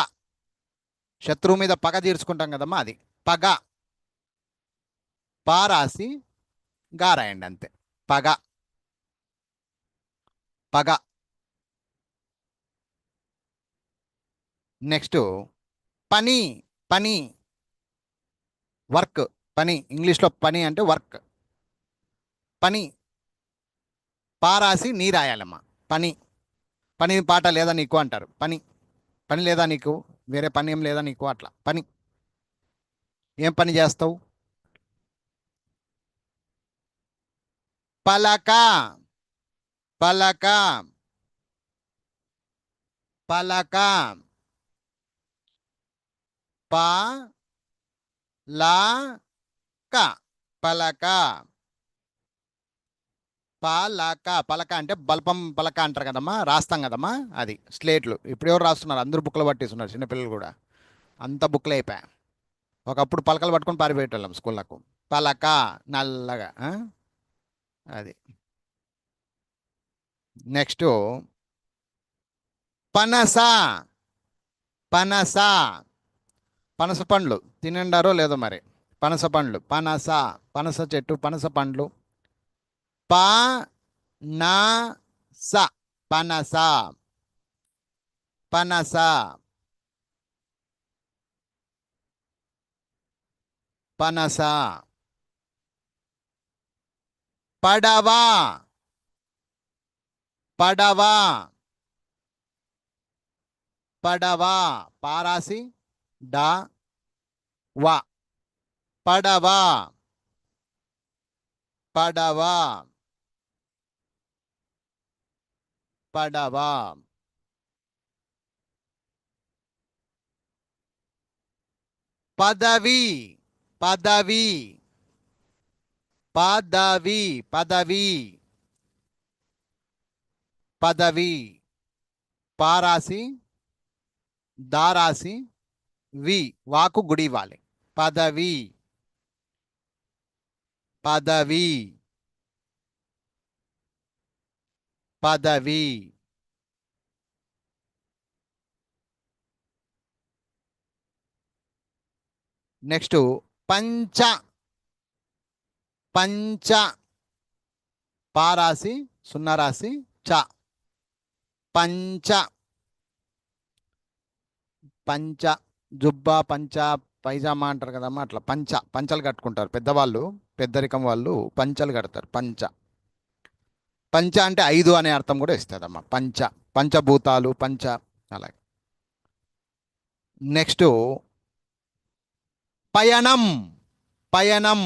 శత్రువు మీద పగ తీర్చుకుంటాం కదమ్మా, అది పగ. పా రాసి గా రాయండి అంతే. పగ. పగ. నెక్స్ట్ పని. పని వర్క్. పని, ఇంగ్లీష్లో పని అంటే వర్క్. పని పా రాసి నీ రాయాలమ్మా. పని, పని పాట లేదా నీకు అంటారు. పని, పని లేదా నీకు, వేరే పని ఏం లేదా నీకు, అట్లా పని. ఏం పని చేస్తావు? పలక, పలక, పలక. ప లా క, పలక. పలక, పలక అంటే బల్పం పలక అంటారు కదమ్మా, రాస్తాం కదమ్మా, అది స్లేట్లు. ఇప్పుడు ఎవరు రాస్తున్నారు? అందరూ బుక్లు పట్టేస్తున్నారు, చిన్నపిల్లలు కూడా. అంత బుక్లు అయిపోయా. ఒకప్పుడు పలకలు పట్టుకొని పారిపోయేటోళ్ళం స్కూళ్ళకు. పలక నల్లగా, అది. నెక్స్ట్ పనస, పనస. పనస పండ్లు తినండారో లేదో మరి. పనస పండ్లు, పనస, పనస చెట్టు, పనస పండ్లు. ప నా స, పనస, పనస. పనస. పడవ, పడవ, పడవ. పారాసి డా వా, పడవ, పడవ, పడవ. పదవి, పదవి, పదవి, పదవి, పదవి. పారాసి దారాసి వి, వాకు గుడి ఇవ్వాలి. పదవి, పదవి, పదవి. నెక్స్ట్ పంచ, పంచ. పారాసి సున్నా రాసి చ, పంచ, పంచ. జుబ్బా పంచ పైజామా అంటారు కదమ్మా, అట్లా పంచ. పంచలు కట్టుకుంటారు పెద్దవాళ్ళు, పెద్దరికం వాళ్ళు పంచలు కడతారు. పంచ, పంచ అంటే 5 అనే అర్థం కూడా ఇస్తుందమ్మా. పంచ, పంచభూతాలు, పంచ, అలాగే. నెక్స్ట్ పయనం, పయనం,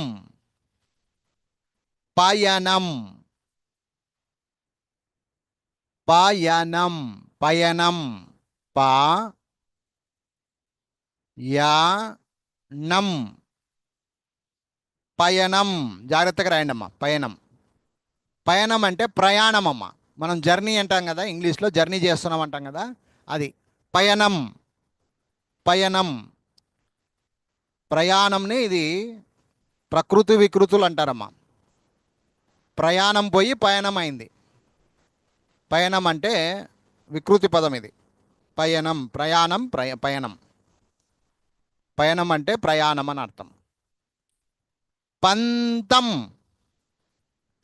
పయనం, పయనం, పయనం. పా యా నం, పయనం. జాగ్రత్తగా రాయండి అమ్మా. పయనం, పయనం అంటే ప్రయాణం అమ్మ. మనం జర్నీ అంటాం కదా, ఇంగ్లీష్లో జర్నీ చేస్తున్నాం అంటాం కదా, అది పయనం. పయనం, ప్రయాణంని ఇది ప్రకృతి వికృతులు అంటారమ్మా. ప్రయాణం పోయి పయనం అయింది. పయనం అంటే వికృతి పదం ఇది. పయనం, ప్రయాణం, పయనం. పయనం అంటే ప్రయాణం అని అర్థం. పంతం,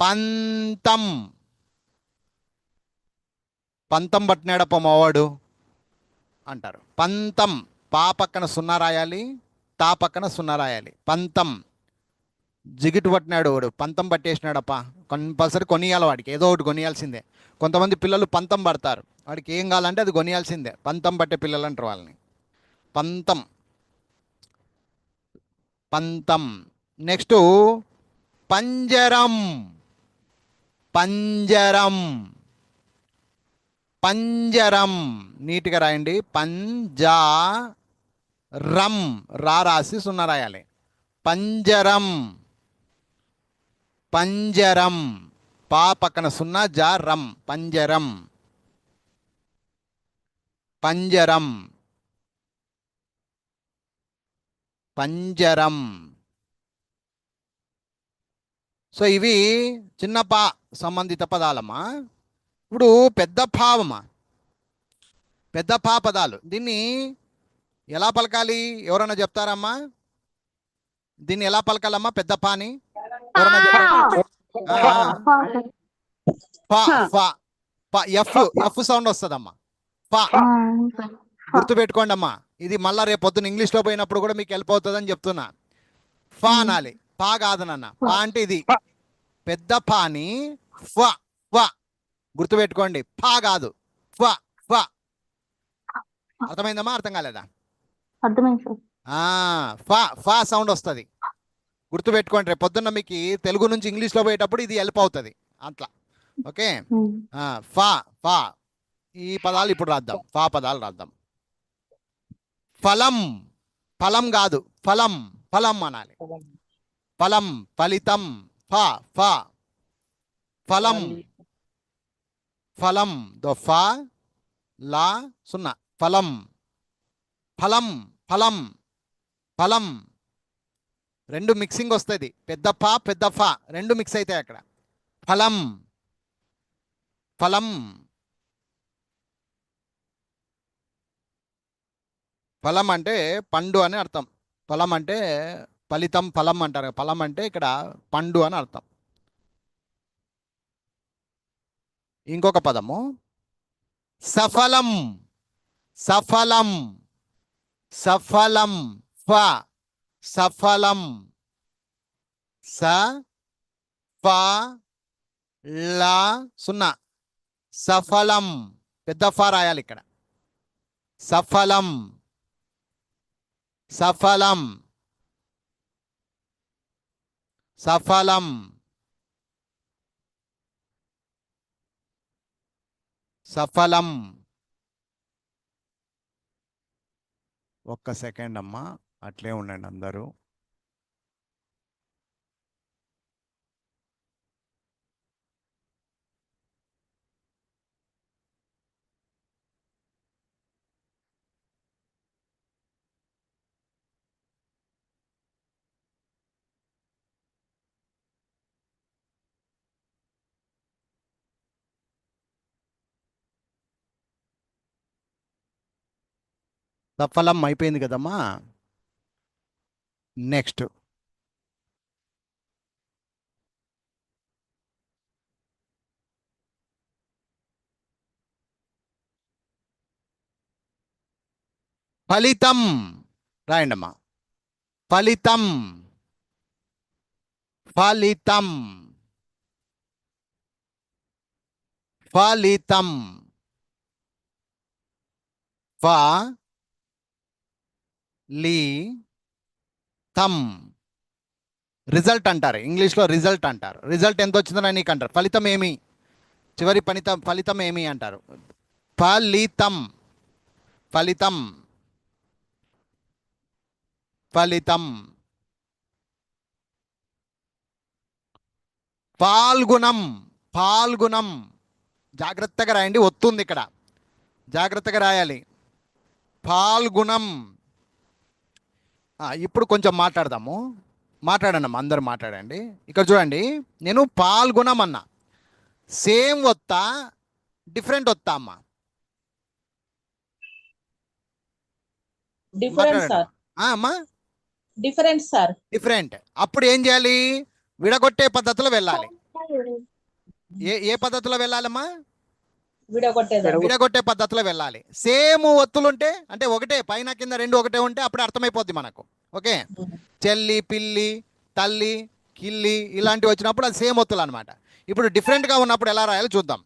పంతం. పంతం పట్టినాడప్ప మావాడు అంటారు. పంతం, పా పక్కన సున్నా రాయాలి, తా పక్కన సున్నా రాయాలి. పంతం. జిగిటు పట్టినాడు వాడు, పంతం పట్టేసినాడప్ప. కంపల్సరీ కొనియాలి వాడికి, ఏదో ఒకటి కొనియాల్సిందే. కొంతమంది పిల్లలు పంతం పడతారు, వాడికి ఏం కావాలంటే అది కొనియాల్సిందే. పంతం పట్టే పిల్లలు అంటారు వాళ్ళని. పంతం, పంతం. నెక్స్ట్ పంజరం, పంజరం, పంజరం. నీట్గా రాయండి. పంజా రం, రా రాసి సున్నా రాయాలి. పంజరం, పంజరం. పా పక్కన సున్నా, జా రం, పంజరం, పంజరం, పంజరం. సో ఇవి చిన్న పా సంబంధిత పదాలమ్మా. ఇప్పుడు పెద్ద భావమా, పెద్ద పా పదాలు. దీన్ని ఎలా పలకాలి? ఎవరన్నా చెప్తారమ్మా? దీన్ని ఎలా పలకాలమ్మా పెద్ద పాని? ఎవరన్నా చెప్తారా? ఎఫ్ సౌండ్ వస్తుందమ్మా. పా. గుర్తుపెట్టుకోండి అమ్మా, ఇది మళ్ళా రేపు పొద్దున్న ఇంగ్లీష్లో పోయినప్పుడు కూడా మీకు హెల్ప్ అవుతుందని చెప్తున్నా. ఫా అనాలి. పా కాదు నాన్న. పా అంటే ఇది ఫ. పెద్ద పాని ఫ ఫ గుర్తుపెట్టుకోండి. ఫా కాదు, ఫ ఫ. అర్థమైందమ్మా? అర్థం కాలేదా? అర్థమైంది సార్. ఫా ఫా సౌండ్ వస్తుంది. గుర్తుపెట్టుకోండి. రేపు పొద్దున్న మీకు తెలుగు నుంచి ఇంగ్లీష్లో పోయేటప్పుడు ఇది హెల్ప్ అవుతుంది అట్లా. ఓకే. ఫా ఫా. ఈ పదాలు ఇప్పుడు రాద్దాం. ఫా పదాలు రాద్దాం. ఫలం, ఫలం కాదు, ఫలం ఫలం అనాలి. ఫలం, ఫలితం, ఫ ఫ. ఫలం, ఫలం దో ఫా లా సున్నా. ఫలం, ఫలం ఫలం ఫలం. రెండు మిక్సింగ్ వస్తుంది. పెద్ద ఫా పెద్ద ఫా రెండు మిక్స్ అవుతాయి అక్కడ. ఫలం ఫలం. ఫలం అంటే పండు అని అర్థం. ఫలం అంటే ఫలితం, ఫలం అంటారు. ఫలం అంటే ఇక్కడ పండు అని అర్థం. ఇంకొక పదము సఫలం, సఫలం సఫలం ఫ సఫలం. స ఫ లా సున్నా. సఫలం పెద్ద ఫ రాయాలి ఇక్కడ. సఫలం సఫలం సఫలం సఫలం. ఒక్క సెకండ్ అమ్మా, అట్లే ఉండండి అందరూ. సఫలం అయిపోయింది కదమ్మా. నెక్స్ట్ ఫలితం రాయండమ్మా. ఫలితం ఫలితం ఫలితం. ఫ లి తం. రిజల్ట్ అంటారు ఇంగ్లీష్లో. రిజల్ట్ అంటారు. రిజల్ట్ ఎంత వచ్చిందని నీకు అంటారు. ఫలితం ఏమి, చివరి ఫలితం ఏమి అంటారు. ఫలితం ఫలితం ఫలితం. పాల్గుణం, పాల్గుణం. జాగ్రత్తగా రాయండి, ఒత్తుంది ఇక్కడ. జాగ్రత్తగా రాయాలి. పాల్గుణం. ఇప్పుడు కొంచెం మాట్లాడదాము. మాట్లాడండి అమ్మా, అందరూ మాట్లాడండి. ఇక్కడ చూడండి, నేను పాల్గుణం అన్నా. సేమ్ ఒత్తా డిఫరెంట్ ఒత్తా అమ్మా? Different sir. అమ్మా డిఫరెంట్ సార్. డిఫరెంట్. అప్పుడు ఏం చేయాలి? విడగొట్టే పద్ధతిలో వెళ్ళాలి. ఏ ఏ పద్ధతిలో వెళ్ళాలమ్మా? విడగొట్టే పద్ధతిలో వెళ్ళాలి. సేమ్ ఒత్తులుంటే అంటే ఒకటే, పైన కింద రెండు ఒకటే ఉంటే అప్పుడు అర్థమైపోద్ది మనకు. ఓకే. చెల్లి, పిల్లి, తల్లి, కిల్లి ఇలాంటివి వచ్చినప్పుడు అది సేమ్ ఒత్తులు అనమాట. ఇప్పుడు డిఫరెంట్గా ఉన్నప్పుడు ఎలా రాయాలో చూద్దాం.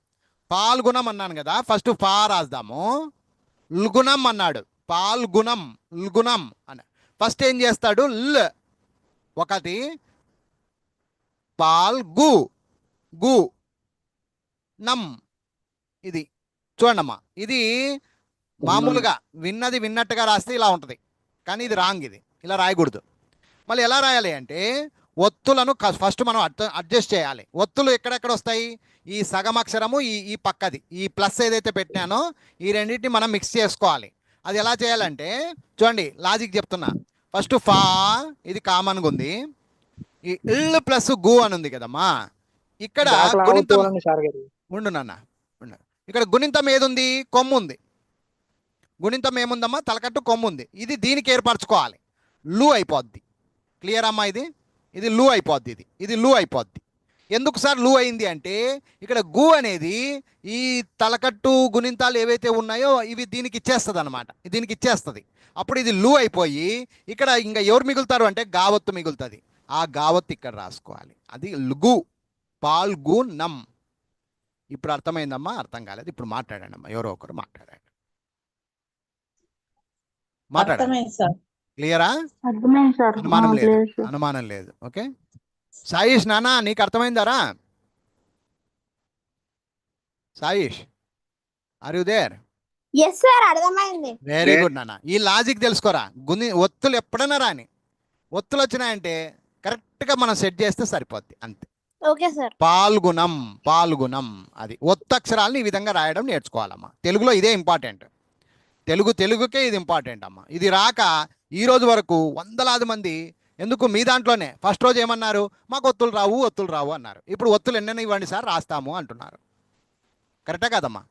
పాల్గుణం అన్నాను కదా, ఫస్ట్ పా రాద్దాము. ల్గుణం అన్నాడు. పాల్గుణం ల్గుణం అని ఫస్ట్ ఏం చేస్తాడు? ల్ ఒకటి, పాల్ గు గు నం. ఇది చూడండమ్మా, ఇది మామూలుగా విన్నది విన్నట్టుగా రాస్తే ఇలా ఉంటుంది, కానీ ఇది రాంగ్. ఇది ఇలా రాయకూడదు. మళ్ళీ ఎలా రాయాలి అంటే ఒత్తులను ఫస్ట్ మనం అడ్జస్ట్ చేయాలి. ఒత్తులు ఎక్కడెక్కడ వస్తాయి? ఈ సగం అక్షరము, ఈ పక్కది, ఈ ప్లస్ ఏదైతే పెట్టినానో ఈ రెండింటిని మనం మిక్స్ చేసుకోవాలి. అది ఎలా చేయాలంటే చూడండి, లాజిక్ చెప్తున్నా. ఫస్ట్ ఫా, ఇది కామన్గా ఉంది. ఈ ఇల్ ప్లస్ గు అని ఉంది కదమ్మా. ఇక్కడ గుణింతం ఉండు నాన్న, ఇక్కడ గుణింతం ఏదుంది? కొమ్ము ఉంది. గుణింతం ఏముందమ్మా? తలకట్టు కొమ్ము ఉంది. ఇది దీనికి ఏర్పరచుకోవాలి. లు అయిపోద్ది. క్లియర్ అమ్మా? ఇది లు అయిపోద్ది. ఇది లు అయిపోద్ది. ఎందుకు సార్ లు అయింది అంటే ఇక్కడ గు అనేది ఈ తలకట్టు గుణింతాలు ఏవైతే ఉన్నాయో ఇవి దీనికి ఇచ్చేస్తుంది అనమాట, దీనికి ఇచ్చేస్తుంది. అప్పుడు ఇది లు అయిపోయి ఇక్కడ ఇంకా ఎవరు మిగులుతారు అంటే గావత్తు మిగులుతుంది. ఆ గావత్తు ఇక్కడ రాసుకోవాలి, అది లుగు పాల్గుణం. ఇప్పుడు అర్థమైందమ్మా? అర్థం కాలేదు, ఇప్పుడు మాట్లాడండి అమ్మా, ఎవరో ఒకరు మాట్లాడండి. మాట్లాడండి. అర్థమైంది సార్. క్లియరా? అర్థమైంది సార్. అనుమానం లేదు, అనుమానం లేదు. ఓకే సాయిష్ నాన్న, నీకు అర్థమైందారా? Saish, are you there? Yes sir, అర్థమైంది. వెరీ గుడ్ నాన్న. ఈ లాజిక్ తెలుసుకోరా. ఒత్తులు ఎప్పుడైనా రాని, ఒత్తులు వచ్చినాయంటే కరెక్ట్గా మనం సెట్ చేస్తే సరిపోద్ది, అంతే. Okay sir. పాల్గుణం, పాల్గుణం, అది ఒత్తక్షరాలను ఈ విధంగా రాయడం నేర్చుకోవాలమ్మా. తెలుగులో ఇదే ఇంపార్టెంట్, తెలుగుకే ఇది ఇంపార్టెంట్ అమ్మా. ఇది రాక ఈ రోజు వరకు వందలాది మంది, ఎందుకు మీ దాంట్లోనే ఫస్ట్ రోజు ఏమన్నారు, మాకు ఒత్తులు రావు అన్నారు. ఇప్పుడు ఒత్తులు ఎన్నైనా ఇవ్వండి సార్ రాస్తాము అంటున్నారు. కరెక్టా కదమ్మా?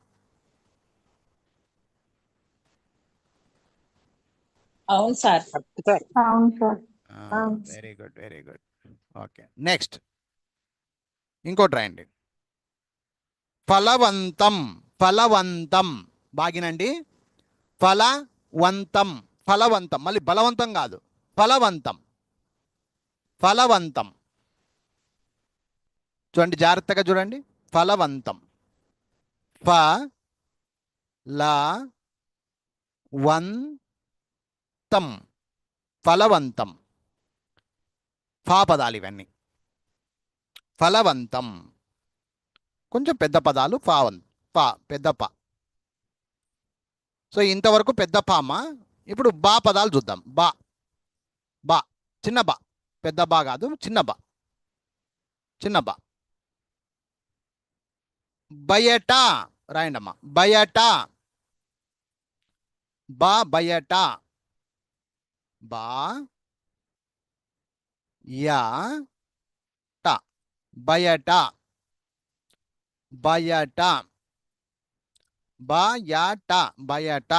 అవును సార్. సార్ అవును sir. Very good, very good. Okay next ఇంకోటి రాయండి. ఫలవంతం, ఫలవంతం బాగినండి. ఫలవంతం, ఫలవంతం, మళ్ళీ బలవంతం కాదు, ఫలవంతం, ఫలవంతం. చూడండి, జాగ్రత్తగా చూడండి. ఫలవంతం, ఫ ల వంతం, ఫలవంతం. ఫా పదాలు ఇవన్నీ. ఫలవంతం కొంచెం పెద్ద పదాలు, ఫా పెద్ద పా. సో ఇంతవరకు పెద్ద పా అమ్మా. ఇప్పుడు బా పదాలు చూద్దాం. బా, బా చిన్న బా, పెద్ద బా కాదు, చిన్న బా, చిన్న బా. బయట రాయండి అమ్మా. బయట, బా బయట, బా యా ట, బయట, బయట, బయట, బయట.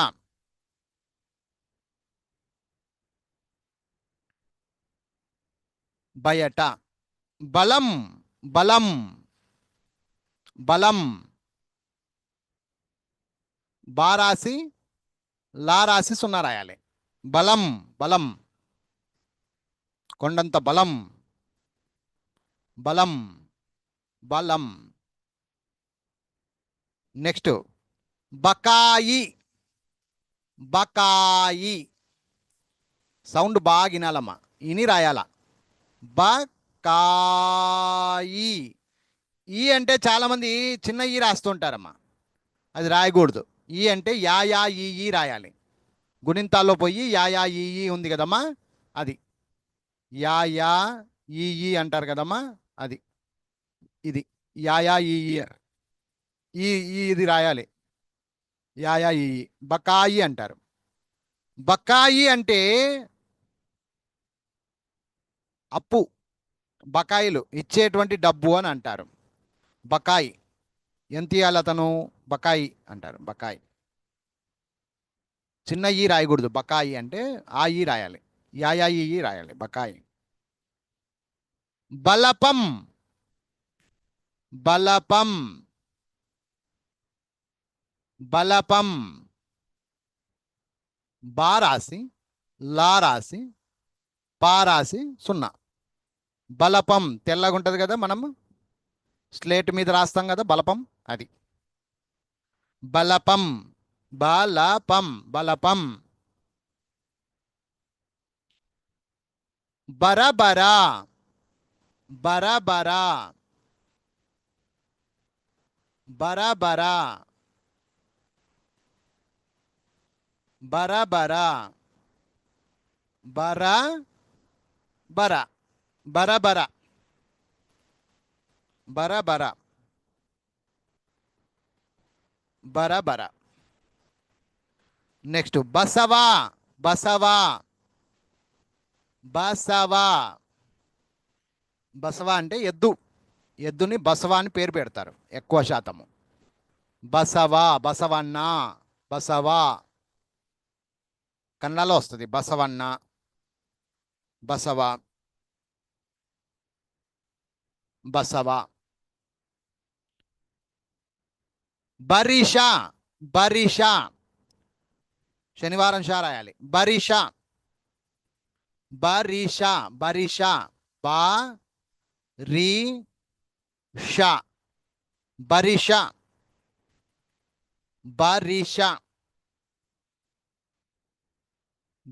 బయట. బలం, బలం, బలం. బా రాసి లా రాసి సున్నా రాయాలి. బలం, బలం, కొండంత బలం, బలం, బలం. నెక్స్ట్ బకాయి, బకాయి. సౌండ్ బాగా వినాలమ్మా, ఇని రాయాల. బకాయి. ఈ అంటే చాలామంది చిన్న ఈ రాస్తుంటారమ్మా, అది రాయకూడదు. ఈ అంటే యా ఈ రాయాలి. గుణింతాల్లో పోయి యా ఈ ఉంది కదమ్మా, అది యా ఈ అంటారు కదమ్మా, అది ఇది యా ఈ ఇది రాయాలి. యా ఈ బకాయి అంటారు. బకాయి అంటే అప్పు, బకాయిలు ఇచ్చేటువంటి డబ్బు అని అంటారు. బకాయి ఎంత ఇవ్వాలి అతను, బకాయి అంటారు. బకాయి చిన్న ఈ రాయకూడదు. బకాయి అంటే ఆ ఈ రాయాలి, యా ఈ రాయాలి. బకాయి. బలపం, బలపం, బలపం. బా రాసి లా రాసి పా రాసి సున్నా. బలపం తెల్లగా ఉంటుంది కదా, మనం స్లేట్ మీద రాస్తాం కదా బలపం, అది బలపం. బలపం, బలపం. బరబరా, బరబరా, బరబరా, బరబరా, బర బర, బరబర, బరబర, బరబర. నెక్స్ట్ బసవా, బసవా, బసవా. బసవా అంటే ఎద్దు, ఎద్దుని బసవా అని పేరు పెడతారు ఎక్కువ శాతము. బసవా, బసవన్న, బసవా. కన్నడలో వస్తుంది బసవన్న, బసవ. బసవ. బరిష, బరిష, శనివారం షా రాయాలి. బరిష, బరిష, బరిష, బా రి ష, బరిష, బరిష,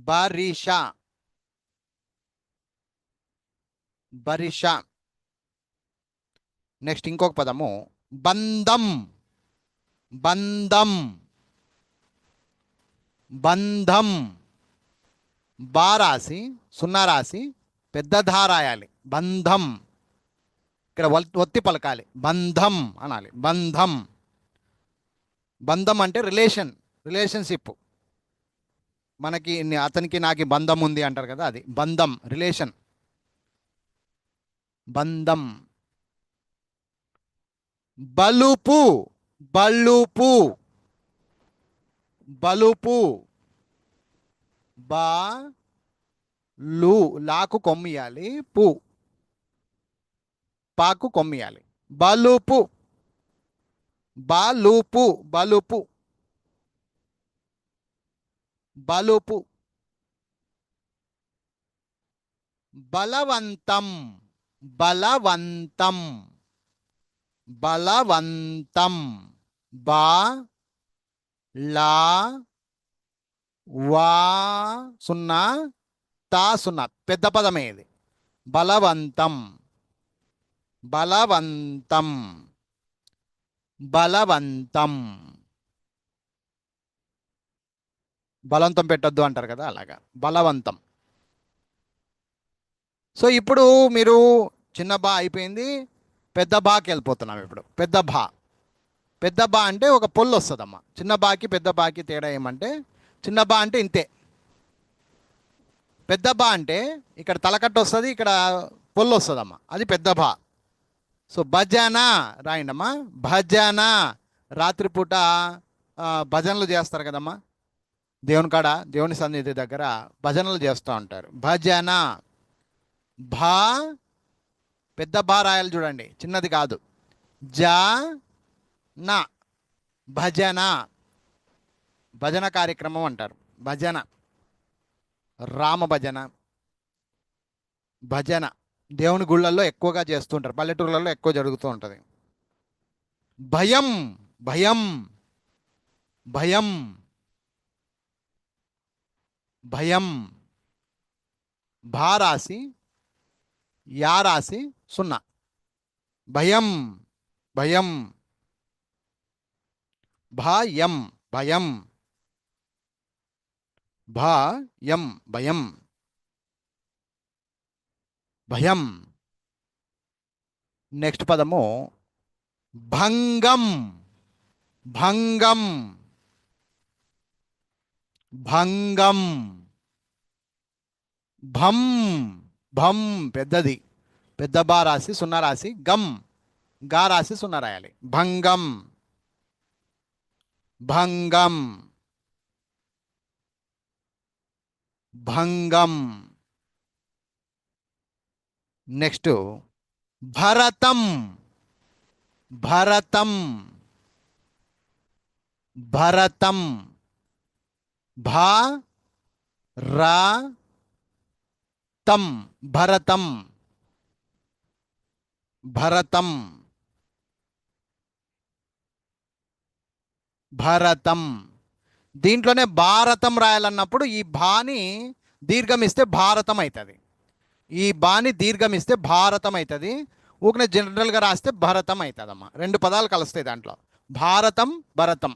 బరిష, బరిష. నెక్స్ట్ ఇంకొక పదము బంధం, బంధం, బంధం. బా రాసి సున్నా రాసి పెద్ద ధా రాయాలి. బంధం. ఇక్కడ ఒత్తి పలకాలి. బంధం అనాలి. బంధం. బంధం అంటే రిలేషన్, రిలేషన్షిప్. మనకి అతనికి నాకు బంధం ఉంది అంటారు కదా, అది బంధం, రిలేషన్. బంధం. బలుపు, బలుపు, బలుపు. బా లు లాకు కొమ్మియాలి, పు పాకు కొమ్మియాలి. బలుపు, బలుపు, బలుపు, బలుపు. బలవంతం, బలవంతం, బలవంతం. బా లా వా సున్నా తా సున్నా, పెద్ద పదమే ఇది. బలవంతం, బలవంతం, బలవంతం. బలవంతం పెట్టొద్దు అంటారు కదా, అలాగా బలవంతం. సో ఇప్పుడు మీరు చిన్న బా అయిపోయింది, పెద్ద బాకి వెళ్ళిపోతున్నాం. ఇప్పుడు పెద్ద బా. పెద్ద బా అంటే ఒక పొల్లు వస్తుందమ్మా. చిన్న బాకి పెద్ద బాకి తేడా ఏమంటే, చిన్న బా అంటే ఇంతే. పెద్ద బా అంటే ఇక్కడ తలకట్టు వస్తుంది, ఇక్కడ పొల్లు వస్తుందమ్మా, అది పెద్ద బా. సో భజన రాయండమ్మా. భజన. రాత్రిపూట భజనలు చేస్తారు కదమ్మా, దేవుని కాడ, దేవుని సన్నిధి దగ్గర భజనలు చేస్తూ ఉంటారు. భజన. భా పెద్ద బా రాయాలి చూడండి, చిన్నది కాదు. జా నా, భజన. భజన కార్యక్రమం అంటారు. భజన, రామ భజన, భజన. దేవుని గుళ్ళల్లో ఎక్కువగా చేస్తుంటారు, పల్లెటూర్లలో ఎక్కువ జరుగుతూ ఉంటుంది. భయం, భయం, భయం, భయం. భా రాసి యా రాసి సున్నా, భయం, భయం, భయం, భయం, భయం, భయం, భయం. నెక్స్ట్ పదము భంగం, భంగం, భంగం. భం, భం పెద్దది, పెద్ద బా రాసి సున్నా రాసి గం, గా రాసి సున్నా రాయాలి. భంగం, భంగం, భంగం. నెక్స్ట్ భరతం, భరతం, భరతం. భా రా తం, భరతం, భరతం, భరతం. దీంట్లోనే భారతం రాయాలన్నప్పుడు ఈ బాని దీర్ఘమిస్తే భారతం అవుతుంది. ఈ బాని దీర్ఘమిస్తే భారతం అవుతుంది. ఊకనే జనరల్గా రాస్తే భరతం అవుతుందమ్మా. రెండు పదాలు కలుస్తాయి దాంట్లో, భారతం, భరతం.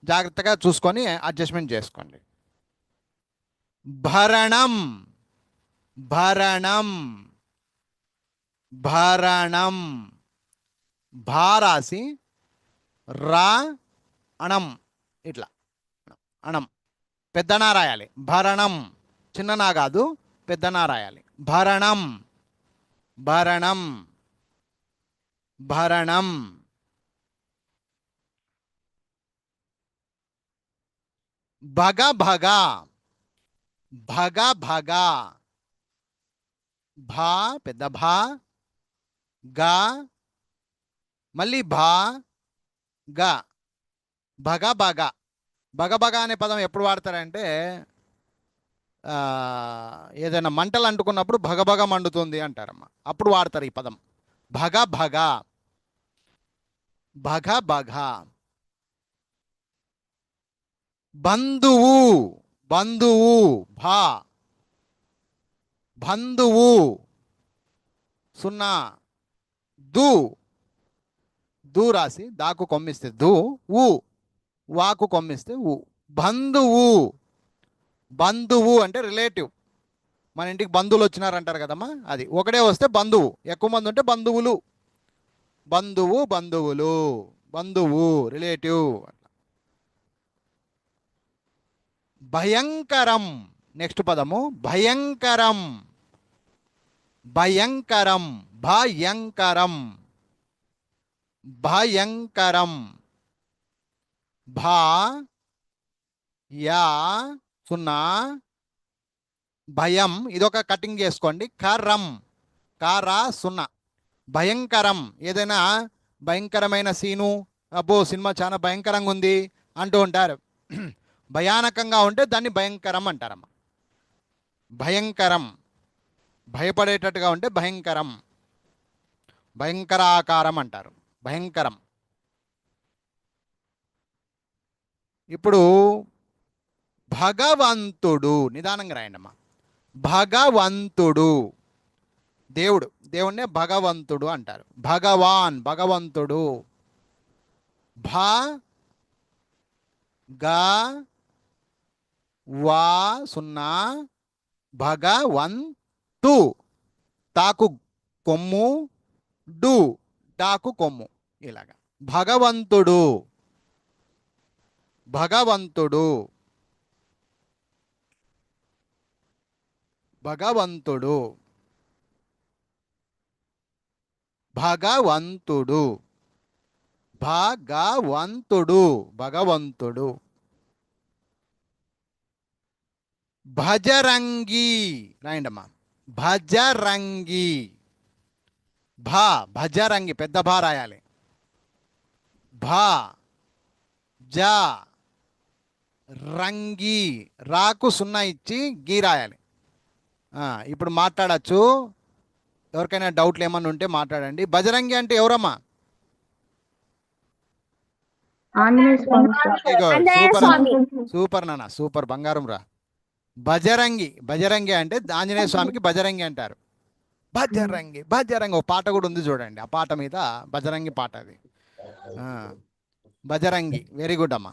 జాగ్రత్తగా చూసుకొని అడ్జస్ట్మెంట్ చేసుకోండి. భరణం, భరణం, భరణం. భా రాసి రా అణం, ఇట్లా అణం, పెద్దనా రాయాలి. భరణం, చిన్ననా కాదు, పెద్దనా రాయాలి. భరణం, భరణం, భరణం. భగ భగ, భగ భగ. భా పెద్ద భా గా, మళ్ళీ భా, గా, భగ భగ. భగ భగ అనే పదం ఎప్పుడు వాడతారంటే ఆ, ఏదైనా మంటలు అంటుకున్నప్పుడు భగభగ మండుతుంది అంటారమ్మా, అప్పుడు వాడతారు ఈ పదం. భగ భగ, భగ భగ. బంధువు, బంధువు, భా, బంధువు, సున్నా, దు, దు రాసి దాకు కొమ్మిస్తే దు, ఊ, వాకు కొమ్మిస్తే ఊ. బంధువు, బంధువు అంటే రిలేటివ్. మన ఇంటికి బంధువులు వచ్చినారంటారు కదమ్మా, అది ఒకడే వస్తే బంధువు, ఎక్కువ మంది ఉంటే బంధువులు. బంధువు, బంధువులు, బంధువు రిలేటివ్. భయంకరం, నెక్స్ట్ పదము భయంకరం, భయంకరం, భయంకరం, భయంకరం. భా, యా, సున్నా, భయం, ఇదొక కటింగ్ చేసుకోండి. కరం, కారా, సున్నా. భయంకరం, ఏదైనా భయంకరమైన సీను, అబ్బో సినిమా చాలా భయంకరంగా ఉంది అంటూ ఉంటారు. భయానకంగా ఉంటే దాన్ని భయంకరం అంటారమ్మ. భయంకరం, భయపడేటట్టుగా ఉంటే భయంకరం, భయంకరాకారం అంటారు. భయంకరం. ఇప్పుడు భగవంతుడు, నిదానంగా రాయండి అమ్మా. భగవంతుడు, దేవుడు, దేవుణ్ణే భగవంతుడు అంటారు. భగవాన్, భగవంతుడు. భ, గ, వా, సున్నా, భగవంతు, తాకు కొమ్ము, డు, డాకు కొమ్ము, ఇలాగా. భగవంతుడు, భగవంతుడు, భగవంతుడు, భగవంతుడు, భగవంతుడు, భగవంతుడు. భజరంగి రాయండమ్మా. భజరంగి, భా, భజరంగి పెద్ద భా రాయాలి. భా, జా, రంగి, రాకు సున్నా ఇచ్చి గీ రాయాలి. ఇప్పుడు మాట్లాడచ్చు. ఎవరికైనా డౌట్లు ఏమన్నా ఉంటే మాట్లాడండి. భజరంగి అంటే ఎవరమ్మా? సూపర్, సూపర్ నాన్న, సూపర్, బంగారం రా. భజరంగి, భజరంగి అంటే ఆంజనేయ స్వామికి భజరంగి అంటారు. భజరంగి, భజరంగి ఒక పాట కూడా ఉంది చూడండి, ఆ పాట మీద భజరంగి పాట అది. భజరంగి, వెరీ గుడ్ అమ్మా.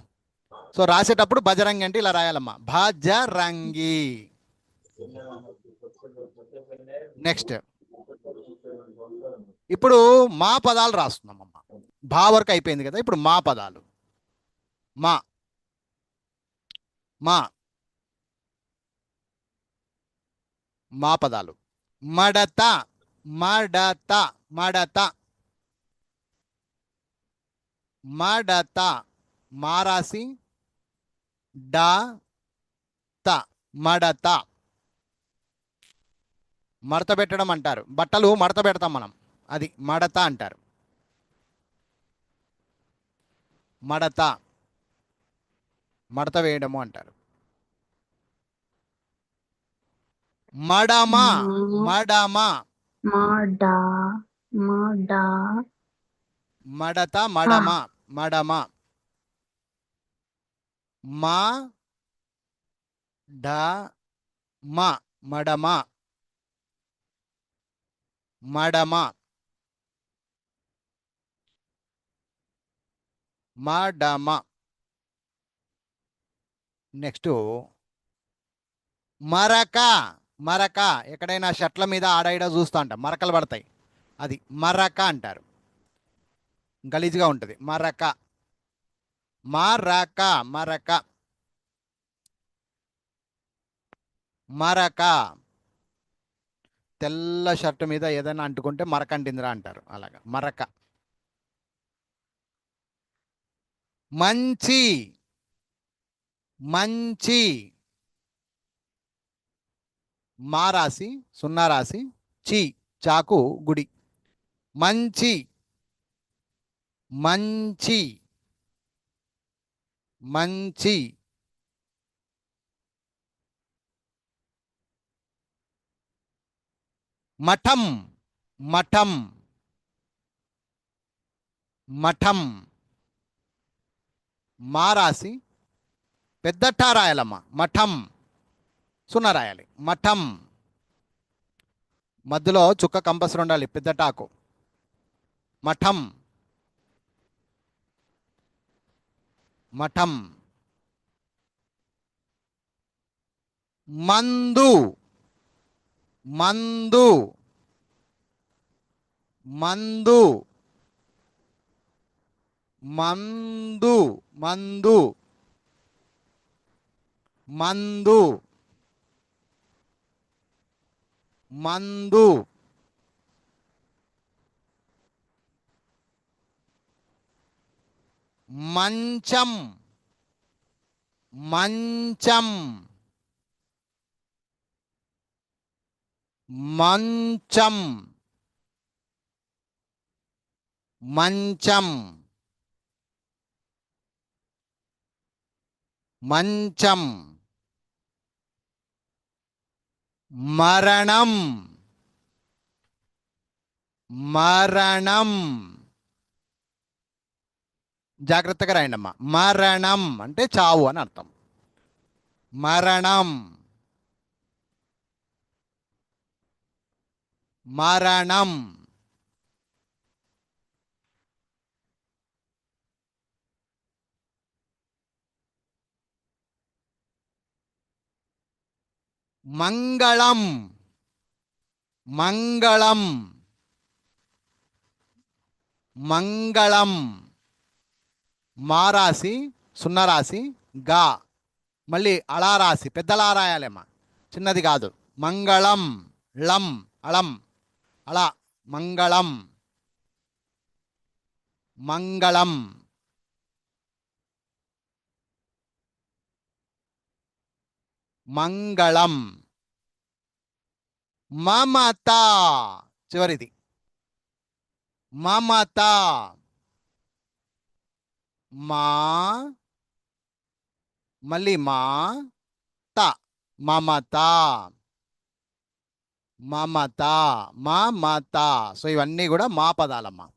సో రాసేటప్పుడు భజరంగి అంటే ఇలా రాయాలమ్మా, భజరంగి. నెక్స్ట్ ఇప్పుడు మా పదాలు రాస్తున్నామమ్మా. భా వరకు అయిపోయింది కదా, ఇప్పుడు మా పదాలు. మా, మా, మా పదాలు. మడత, మడత, మడత, మడత, మారాసి డా, త, మడత. మడత పెట్టడం అంటారు, బట్టలు మడత పెడతాం మనం, అది మడత అంటారు. మడత, మడత వేయడము అంటారు. మడమ, మడమ, మడత, మడమ, మడమ. మా, డ, మ, మడమ, మడమ, మడమ. నెక్స్ట్ మరక, మరక, ఎక్కడైనా షర్ట్ల మీద ఆడాయిడా చూస్తూ ఉంటాం, మరకలు పడతాయి, అది మరక అంటారు. గలీజ్గా ఉంటుంది, మరక, మరక, మరక, మరక. తెల్ల షర్ట్ మీద ఏదైనా అంటుకుంటే మరక అంటిందిరా అంటారు, అలాగా మరక. మంచి, మంచి, మా రాసి సున్నా రాసి చి, చాకు గుడి, మంచి మంచి మంచి మఠం మఠం మఠం మా రాసి పెద్దటా రాయాలమ్మ. మఠం సున్నా రాయాలి. మఠం మధ్యలో చుక్క కంపల్సరీ ఉండాలి. పెద్దటాకు మఠం మఠం. మందు మందు మందు మందు మందు మందు మందు. మంచం మంచం మంచం మంచం మంచం. మరణం మరణం. జాగ్రత్తగా రాయండమ్మా. మరణం అంటే చావు అని అర్థం. మరణం మరణం. మంగళం మంగళం మంగళం. మా రాసి సున్నా రాసి గా మళ్ళీ అలా రాసి పెద్దలా రాయాలేమ్మా, చిన్నది కాదు. మంగళం ళం అళం అలా మంగళం మంగళం. మంగళం. మమత చివరిది. మమత మా మళ్ళీ మా త మమత మమత మమత. సో ఇవన్నీ కూడా మా పదాలమ్మా.